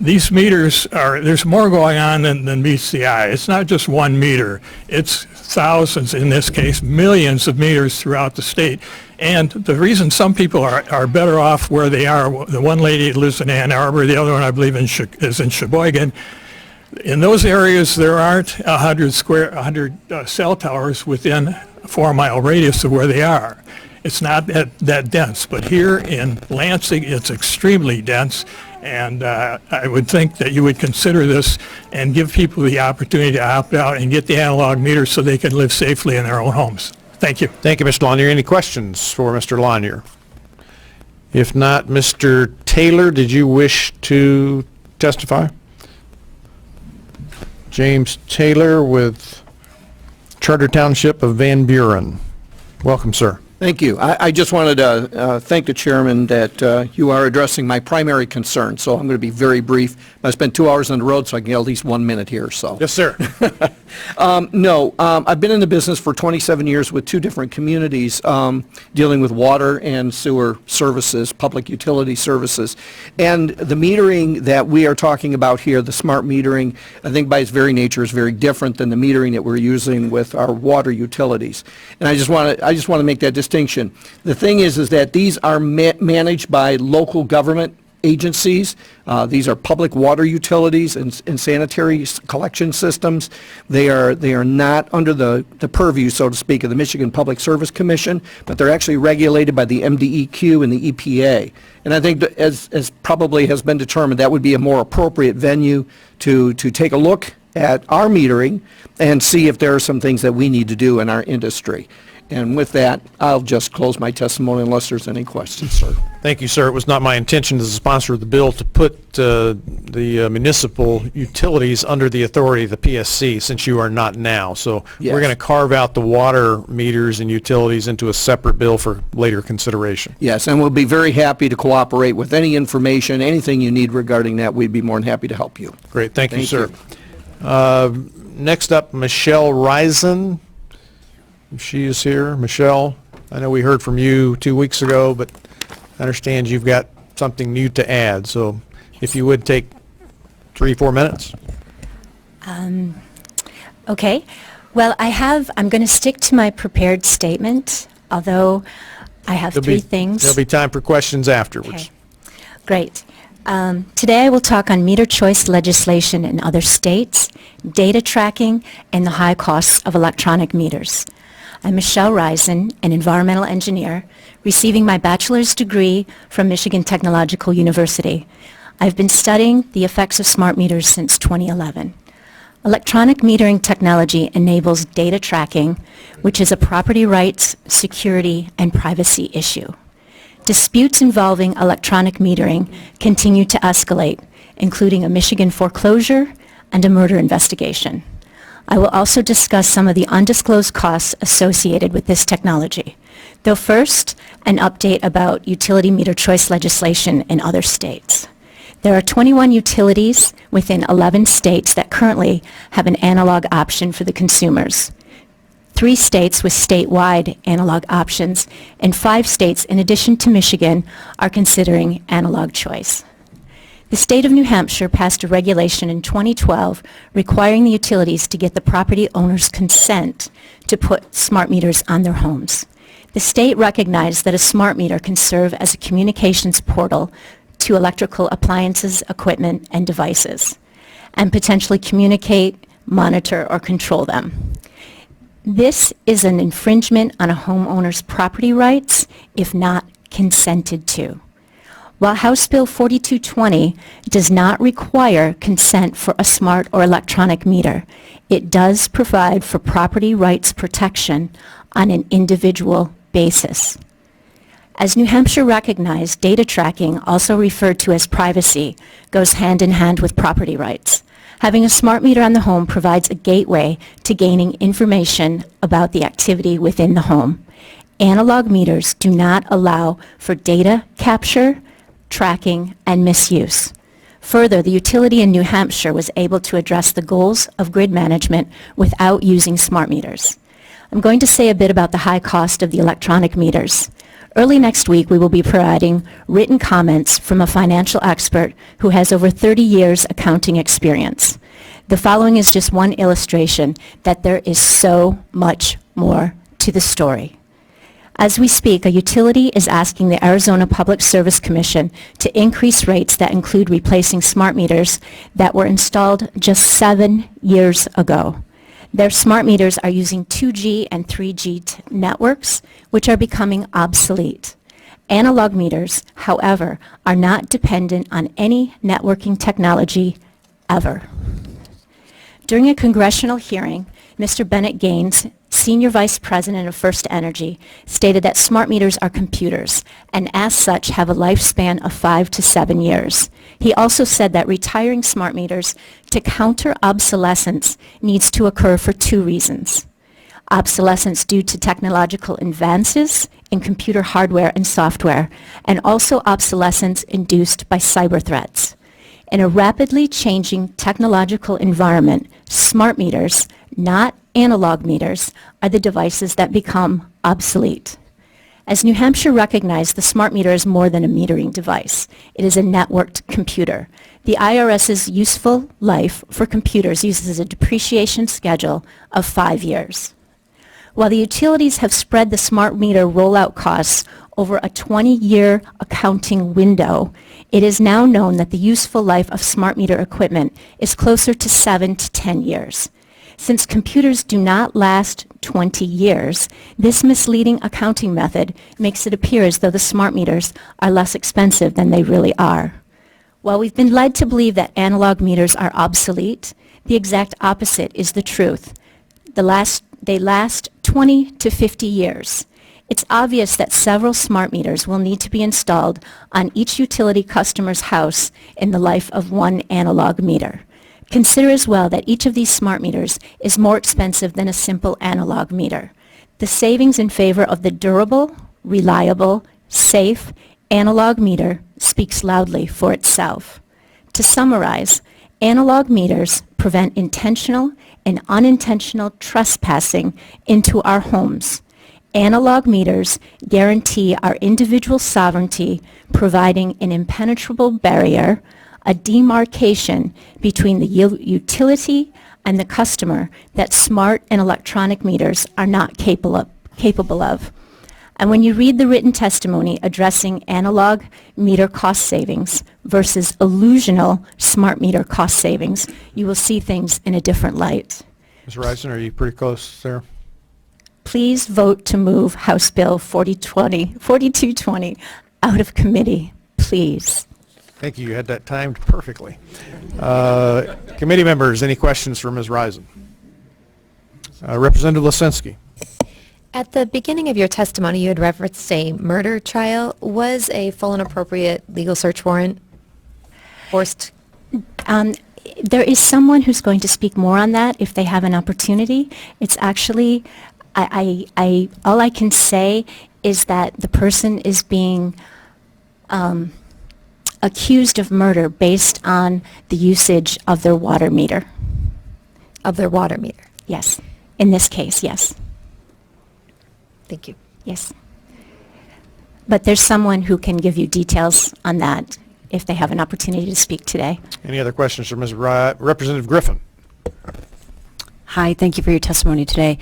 these meters there's more going on than meets the eye. It's not just one meter. It's thousands, in this case, millions of meters throughout the state. And the reason some people are better off where they are, the one lady lives in Ann Arbor, the other one I believe is in Sheboygan. In those areas, there aren't 100 cell towers within a 4-mile radius of where they are. It's not that dense, but here in Lansing, it's extremely dense, and I would think that you would consider this and give people the opportunity to opt out and get the analog meters so they can live safely in their own homes. Thank you. Thank you, Mr. Lanier. Any questions for Mr. Lanier? If not, Mr. Taylor, did you wish to testify? James Taylor with Charter Township of Van Buren. Welcome, sir. Thank you. I just wanted to thank the chairman that you are addressing my primary concern, so I'm going to be very brief. I spent 2 hours on the road, so I can get at least 1 minute here. So. Yes, sir. I've been in the business for 27 years with 2 different communities dealing with water and sewer services, public utility services. And the metering that we are talking about here, the smart metering, I think by its very nature is very different than the metering that we're using with our water utilities. And I just want to make that distinction. The thing is that these are managed by local government agencies. These are public water utilities and sanitary collection systems. They are not under the purview, so to speak, of the Michigan Public Service Commission, but they're actually regulated by the MDEQ and the EPA. And I think that as probably has been determined, that would be a more appropriate venue to take a look at our metering and see if there are some things that we need to do in our industry. And with that, I'll just close my testimony unless there's any questions, sir. Thank you, sir. It was not my intention as a sponsor of the bill to put the municipal utilities under the authority of the PSC, since you are not now. So Yes. we're going to carve out the water meters and utilities into a separate bill for later consideration. Yes, and we'll be very happy to cooperate with any information, anything you need regarding that. We'd be more than happy to help you. Great. Thank you, Thank sir. Next up, Michelle Risen. If she is here. Michelle, I know we heard from you 2 weeks ago, but I understand you've got something new to add. So if you would take 3-4 minutes. Okay. Well, I'm going to stick to my prepared statement, although I have three things. There'll be time for questions afterwards. Okay. Great. Today I will talk on meter choice legislation in other states, data tracking, and the high costs of electronic meters. I'm Michelle Risen, an environmental engineer, receiving my bachelor's degree from Michigan Technological University. I've been studying the effects of smart meters since 2011. Electronic metering technology enables data tracking, which is a property rights, security, and privacy issue. Disputes involving electronic metering continue to escalate, including a Michigan foreclosure and a murder investigation. I will also discuss some of the undisclosed costs associated with this technology. Though first, an update about utility meter choice legislation in other states. There are 21 utilities within 11 states that currently have an analog option for the consumers. 3 states with statewide analog options, and 5 states, in addition to Michigan, are considering analog choice. The state of New Hampshire passed a regulation in 2012 requiring the utilities to get the property owner's consent to put smart meters on their homes. The state recognized that a smart meter can serve as a communications portal to electrical appliances, equipment, and devices, and potentially communicate, monitor, or control them. This is an infringement on a homeowner's property rights if not consented to. While House Bill 4220 does not require consent for a smart or electronic meter, it does provide for property rights protection on an individual basis. As New Hampshire recognized, data tracking, also referred to as privacy, goes hand in hand with property rights. Having a smart meter on the home provides a gateway to gaining information about the activity within the home. Analog meters do not allow for data capture, tracking, and misuse. Further, the utility in New Hampshire was able to address the goals of grid management without using smart meters. I'm going to say a bit about the high cost of the electronic meters. Early next week, we will be providing written comments from a financial expert who has over 30 years accounting experience. The following is just one illustration that there is so much more to the story. As we speak, a utility is asking the Arizona Public Service Commission to increase rates that include replacing smart meters that were installed just 7 years ago. Their smart meters are using 2G and 3G networks, which are becoming obsolete. Analog meters, however, are not dependent on any networking technology ever. During a congressional hearing, Mr. Bennett Gaines, Senior Vice President of First Energy, stated that smart meters are computers and as such have a lifespan of 5 to 7 years. He also said that retiring smart meters to counter obsolescence needs to occur for 2 reasons. Obsolescence due to technological advances in computer hardware and software, and also obsolescence induced by cyber threats. In a rapidly changing technological environment, smart meters, not analog meters, are the devices that become obsolete. As New Hampshire recognized, the smart meter is more than a metering device. It is a networked computer. The IRS's useful life for computers uses a depreciation schedule of 5 years. While the utilities have spread the smart meter rollout costs over a 20-year accounting window, it is now known that the useful life of smart meter equipment is closer to 7 to 10 years. Since computers do not last 20 years, this misleading accounting method makes it appear as though the smart meters are less expensive than they really are. While we've been led to believe that analog meters are obsolete, the exact opposite is the truth. They last 20 to 50 years. It's obvious that several smart meters will need to be installed on each utility customer's house in the life of one analog meter. Consider as well that each of these smart meters is more expensive than a simple analog meter. The savings in favor of the durable, reliable, safe, analog meter speaks loudly for itself. To summarize, analog meters prevent intentional and unintentional trespassing into our homes. Analog meters guarantee our individual sovereignty, providing an impenetrable barrier, a demarcation between the utility and the customer that smart and electronic meters are not capable of. And when you read the written testimony addressing analog meter cost savings versus illusional smart meter cost savings, you will see things in a different light. Ms. Risen, are you pretty close there? Please vote to move House Bill 4220 out of committee, please. Thank you. You had that timed perfectly. Committee members, any questions for Ms. Risen? Representative Lisinski. At the beginning of your testimony, you had referenced a murder trial. Was a full and appropriate legal search warrant forced? There is someone who's going to speak more on that if they have an opportunity. It's actually, all I can say is that the person is being accused of murder based on the usage of their water meter. Of their water meter? Yes. In this case, yes. Thank you. Yes. But there's someone who can give you details on that if they have an opportunity to speak today. Any other questions for Ms. Representative Griffin? Hi, thank you for your testimony today.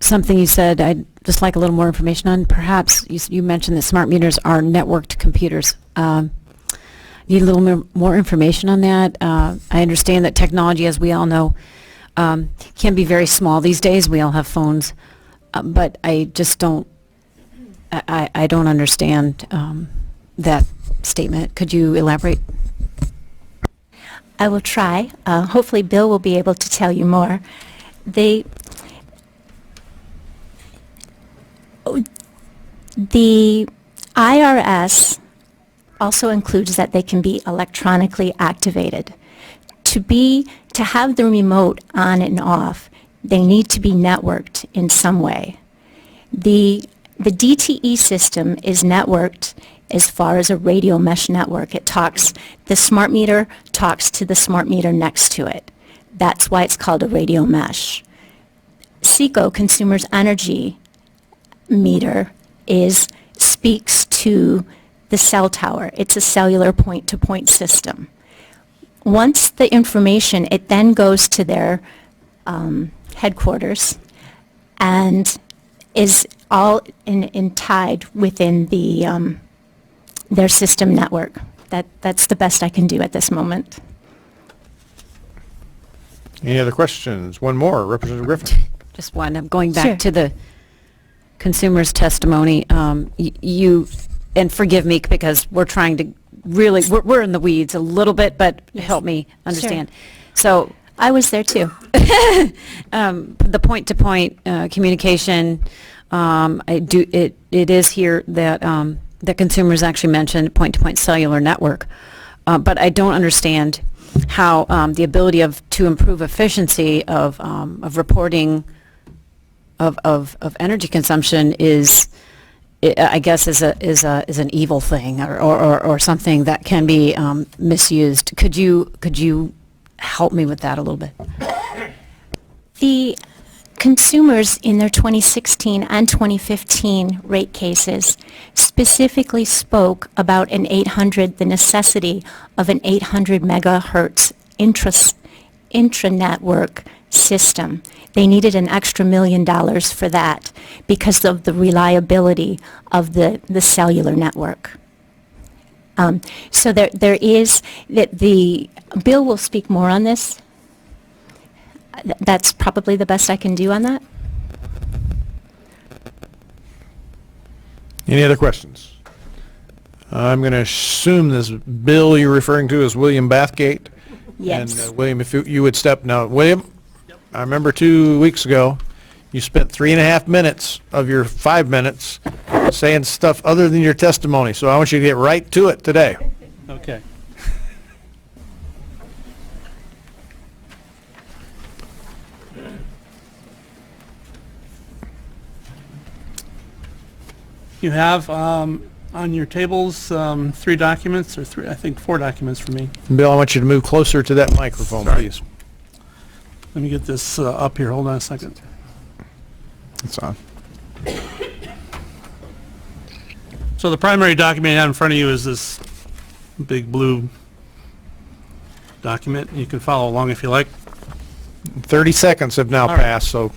Something you said I'd just like a little more information on. Perhaps you mentioned that smart meters are networked computers. Need a little more information on that. I understand that technology, as we all know, can be very small these days. We all have phones, but I just don't. I don't understand that statement. Could you elaborate? I will try. Hopefully Bill will be able to tell you more. The IRS also includes that they can be electronically activated. To have the remote on and off, they need to be networked in some way. The DTE system is networked as far as a radio mesh network. The smart meter talks to the smart meter next to it. That's why it's called a radio mesh. SECO, Consumers Energy meter, speaks to the cell tower. It's a cellular point-to-point system. Once the information, it then goes to their headquarters and is all tied within their system network. That's the best I can do at this moment. Any other questions? One more, Representative Griffin. Just one. I'm going back Sure. to the consumer's testimony. You, and forgive me because we're trying to really, we're in the weeds a little bit, but help me understand. So I was there too. the point-to-point communication, it is here that that consumers actually mentioned point-to-point cellular network, but I don't understand how the ability to improve efficiency of reporting of energy consumption I guess is an evil thing or something that can be misused. Could you help me with that a little bit? The consumers in their 2016 and 2015 rate cases specifically spoke about the necessity of an 800 megahertz intranetwork system. They needed an extra $1 million for that because of the reliability of the cellular network. So there is, the Bill will speak more on this. That's probably the best I can do on that. Any other questions? I'm going to assume this bill you're referring to is William Bathgate. Yes. And William, if you would step now. William, I remember 2 weeks ago, you spent 3.5 minutes of your 5 minutes saying stuff other than your testimony. So I want you to get right to it today. Okay. You have on your tables 3 documents, or 4 documents for me. Bill, I want you to move closer to that microphone, please. Let me get this up here. Hold on a second. It's on. So the primary document you have in front of you is this big blue document. You can follow along if you like. 30 seconds have now passed, so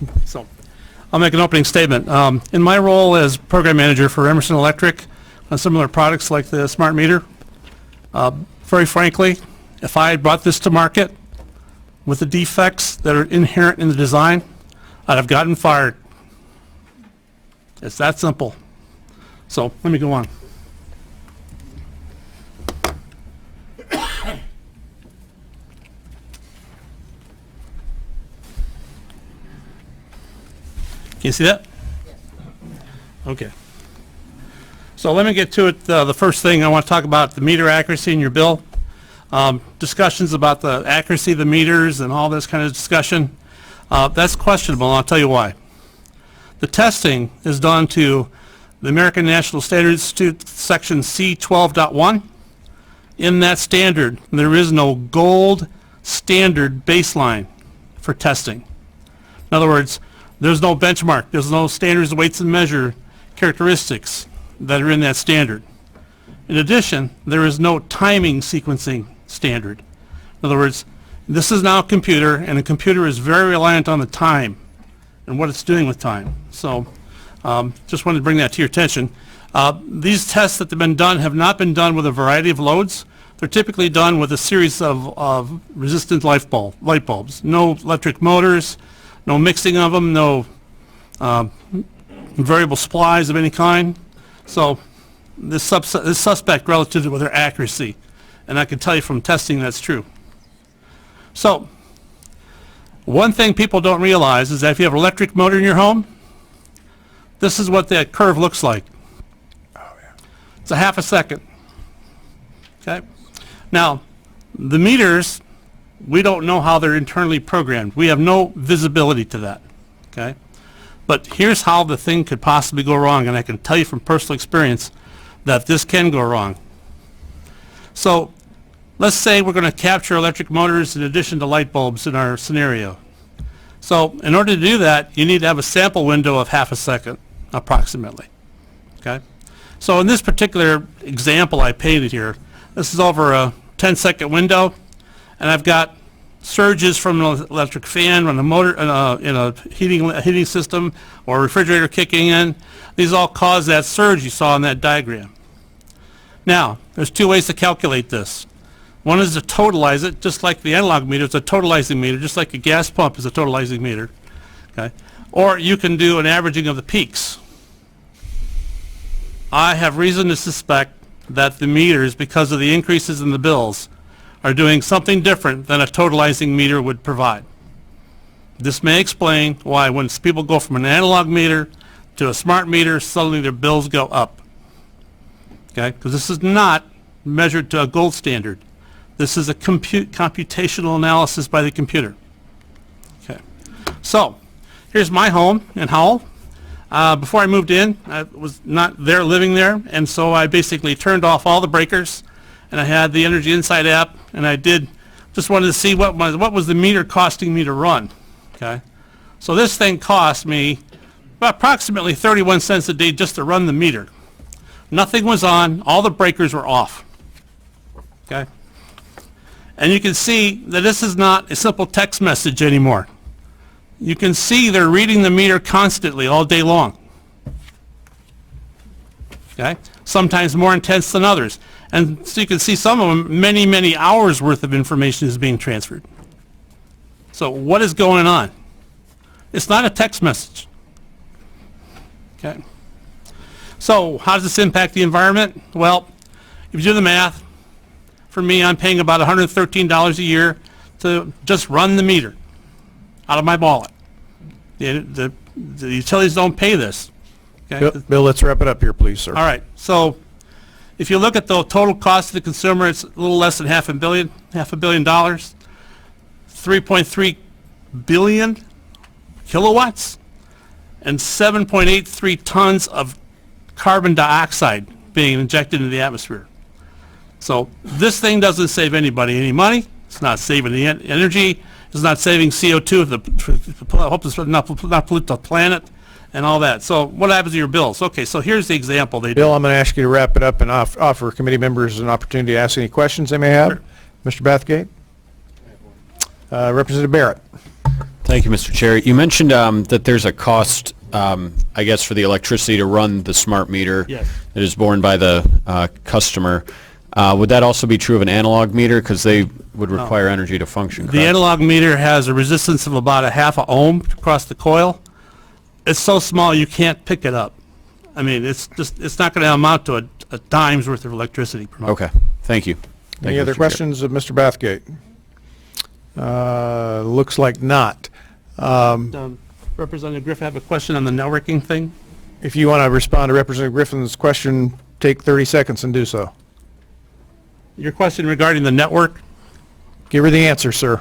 I'll make an opening statement. In my role as program manager for Emerson Electric on similar products like the smart meter, very frankly, if I had brought this to market with the defects that are inherent in the design, I'd have gotten fired. It's that simple. So let me go on. Can you see that? Okay. So let me get to it. The first thing I want to talk about, the meter accuracy in your bill. Discussions about the accuracy of the meters and all this kind of discussion. That's questionable, and I'll tell you why. The testing is done to the American National Standards Institute section C12.1. In that standard, there is no gold standard baseline for testing. In other words, there's no benchmark. There's no standards, weights, and measure characteristics that are in that standard. In addition, there is no timing sequencing standard. In other words, this is now a computer, and a computer is very reliant on the time and what it's doing with time. So just wanted to bring that to your attention. These tests that have been done have not been done with a variety of loads. They're typically done with a series of resistant light bulbs. No electric motors, no mixing of them, no variable supplies of any kind. So this suspect relative to their accuracy. And I can tell you from testing that's true. So, one thing people don't realize is that if you have an electric motor in your home, this is what that curve looks like. It's a half a second. Okay? Now, the meters, we don't know how they're internally programmed. We have no visibility to that. Okay? But here's how the thing could possibly go wrong, and I can tell you from personal experience that this can go wrong. So, let's say we're going to capture electric motors in addition to light bulbs in our scenario. So, in order to do that, you need to have a sample window of half a second, approximately. Okay? So in this particular example I painted here, this is over a 10-second window, and I've got surges from an electric fan, from a motor, in a heating system, or a refrigerator kicking in. These all cause that surge you saw in that diagram. Now, there's two ways to calculate this. One is to totalize it, just like the analog meter. It's a totalizing meter, just like a gas pump is a totalizing meter. Okay? Or you can do an averaging of the peaks. I have reason to suspect that the meters, because of the increases in the bills, are doing something different than a totalizing meter would provide. This may explain why when people go from an analog meter to a smart meter, suddenly their bills go up. Okay? Because this is not measured to a gold standard. This is a computational analysis by the computer. Okay. So, here's my home in Howell. Before I moved in, I was not there living there, and so I basically turned off all the breakers, and I had the Energy Insight app, and I just wanted to see what was the meter costing me to run. Okay, so this thing cost me approximately 31 cents a day just to run the meter. Nothing was on, all the breakers were off. Okay, and you can see that this is not a simple text message anymore. You can see they're reading the meter constantly all day long. Okay? Sometimes more intense than others. And so you can see some of them, many, many hours worth of information is being transferred. So what is going on? It's not a text message. Okay? So how does this impact the environment? Well, if you do the math, for me, I'm paying about $113 a year to just run the meter out of my wallet. The utilities don't pay this. Okay? Bill, let's wrap it up here, please, sir. All right. So if you look at the total cost to the consumer, it's a little less than $500 million, $3.3 billion kilowatts, and 7.83 tons of carbon dioxide being injected into the atmosphere. So this thing doesn't save anybody any money. It's not saving the energy. It's not saving CO2 not pollute the planet and all that. So what happens to your bills? Okay, so here's the example they Bill, I'm going to ask you to wrap it up and offer committee members an opportunity to ask any questions they may have. Sure. Mr. Bathgate? Representative Barrett. Thank you, Mr. Chair. You mentioned that there's a cost, I guess, for the electricity to run the smart meter. Yes. That is borne by the customer. Would that also be true of an analog meter? Because they would require energy to function, correct? The analog meter has a resistance of about a half a ohm across the coil. It's so small you can't pick it up. I mean, it's not going to amount to a dime's worth of electricity per month. Okay. Thank you. Any other questions of Mr. Bathgate? Looks like not. Representative Griffin, I have a question on the networking thing. If you want to respond to Representative Griffin's question, take 30 seconds and do so. Your question regarding the network? Give her the answer, sir.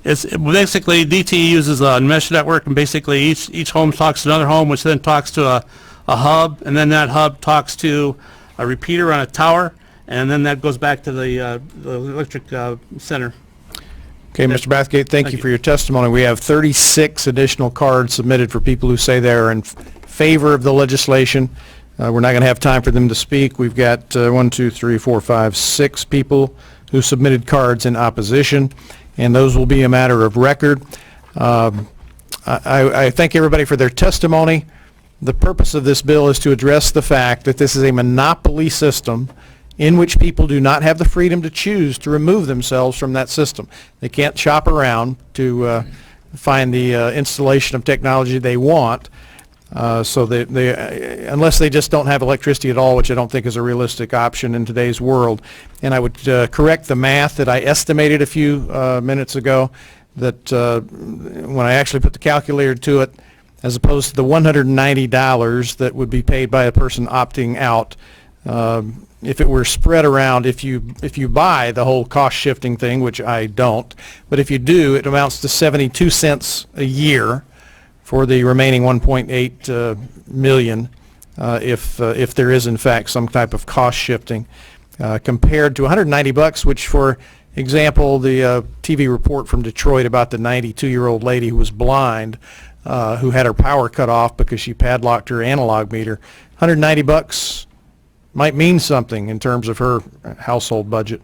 It's basically DTE uses a mesh network, and basically each home talks to another home, which then talks to a hub, and then that hub talks to a repeater on a tower, and then that goes back to the electric center. Okay, Mr. Bathgate, thank you for your testimony. We have 36 additional cards submitted for people who say they are in favor of the legislation. We're not going to have time for them to speak. We've got 6 people who submitted cards in opposition, and those will be a matter of record. I thank everybody for their testimony. The purpose of this bill is to address the fact that this is a monopoly system in which people do not have the freedom to choose to remove themselves from that system. They can't shop around to find the installation of technology they want. So unless they just don't have electricity at all, which I don't think is a realistic option in today's world. And I would correct the math that I estimated a few minutes ago, that when I actually put the calculator to it, as opposed to the $190 that would be paid by a person opting out, if it were spread around, if you buy the whole cost shifting thing, which I don't, but if you do, it amounts to 72 cents a year for the remaining 1.8 million, if there is in fact some type of cost shifting, compared to $190, which, for example, the TV report from Detroit about the 92-year-old lady who was blind, who had her power cut off because she padlocked her analog meter. $190 might mean something in terms of her household budget.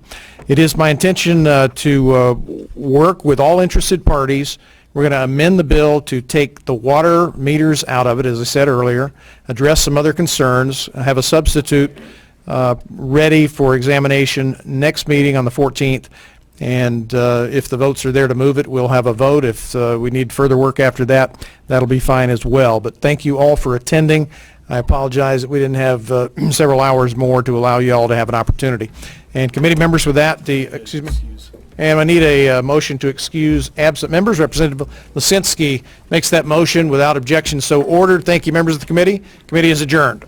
It is my intention to work with all interested parties. We're going to amend the bill to take the water meters out of it, as I said earlier, address some other concerns, have a substitute ready for examination next meeting on the 14th, and if the votes are there to move it, we'll have a vote. If we need further work after that, that'll be fine as well. But thank you all for attending. I apologize that we didn't have several hours more to allow you all to have an opportunity. And committee members, with that, excuse me. And I need a motion to excuse absent members. Representative Lisinski makes that motion without objection, so ordered. Thank you, members of the committee. Committee is adjourned.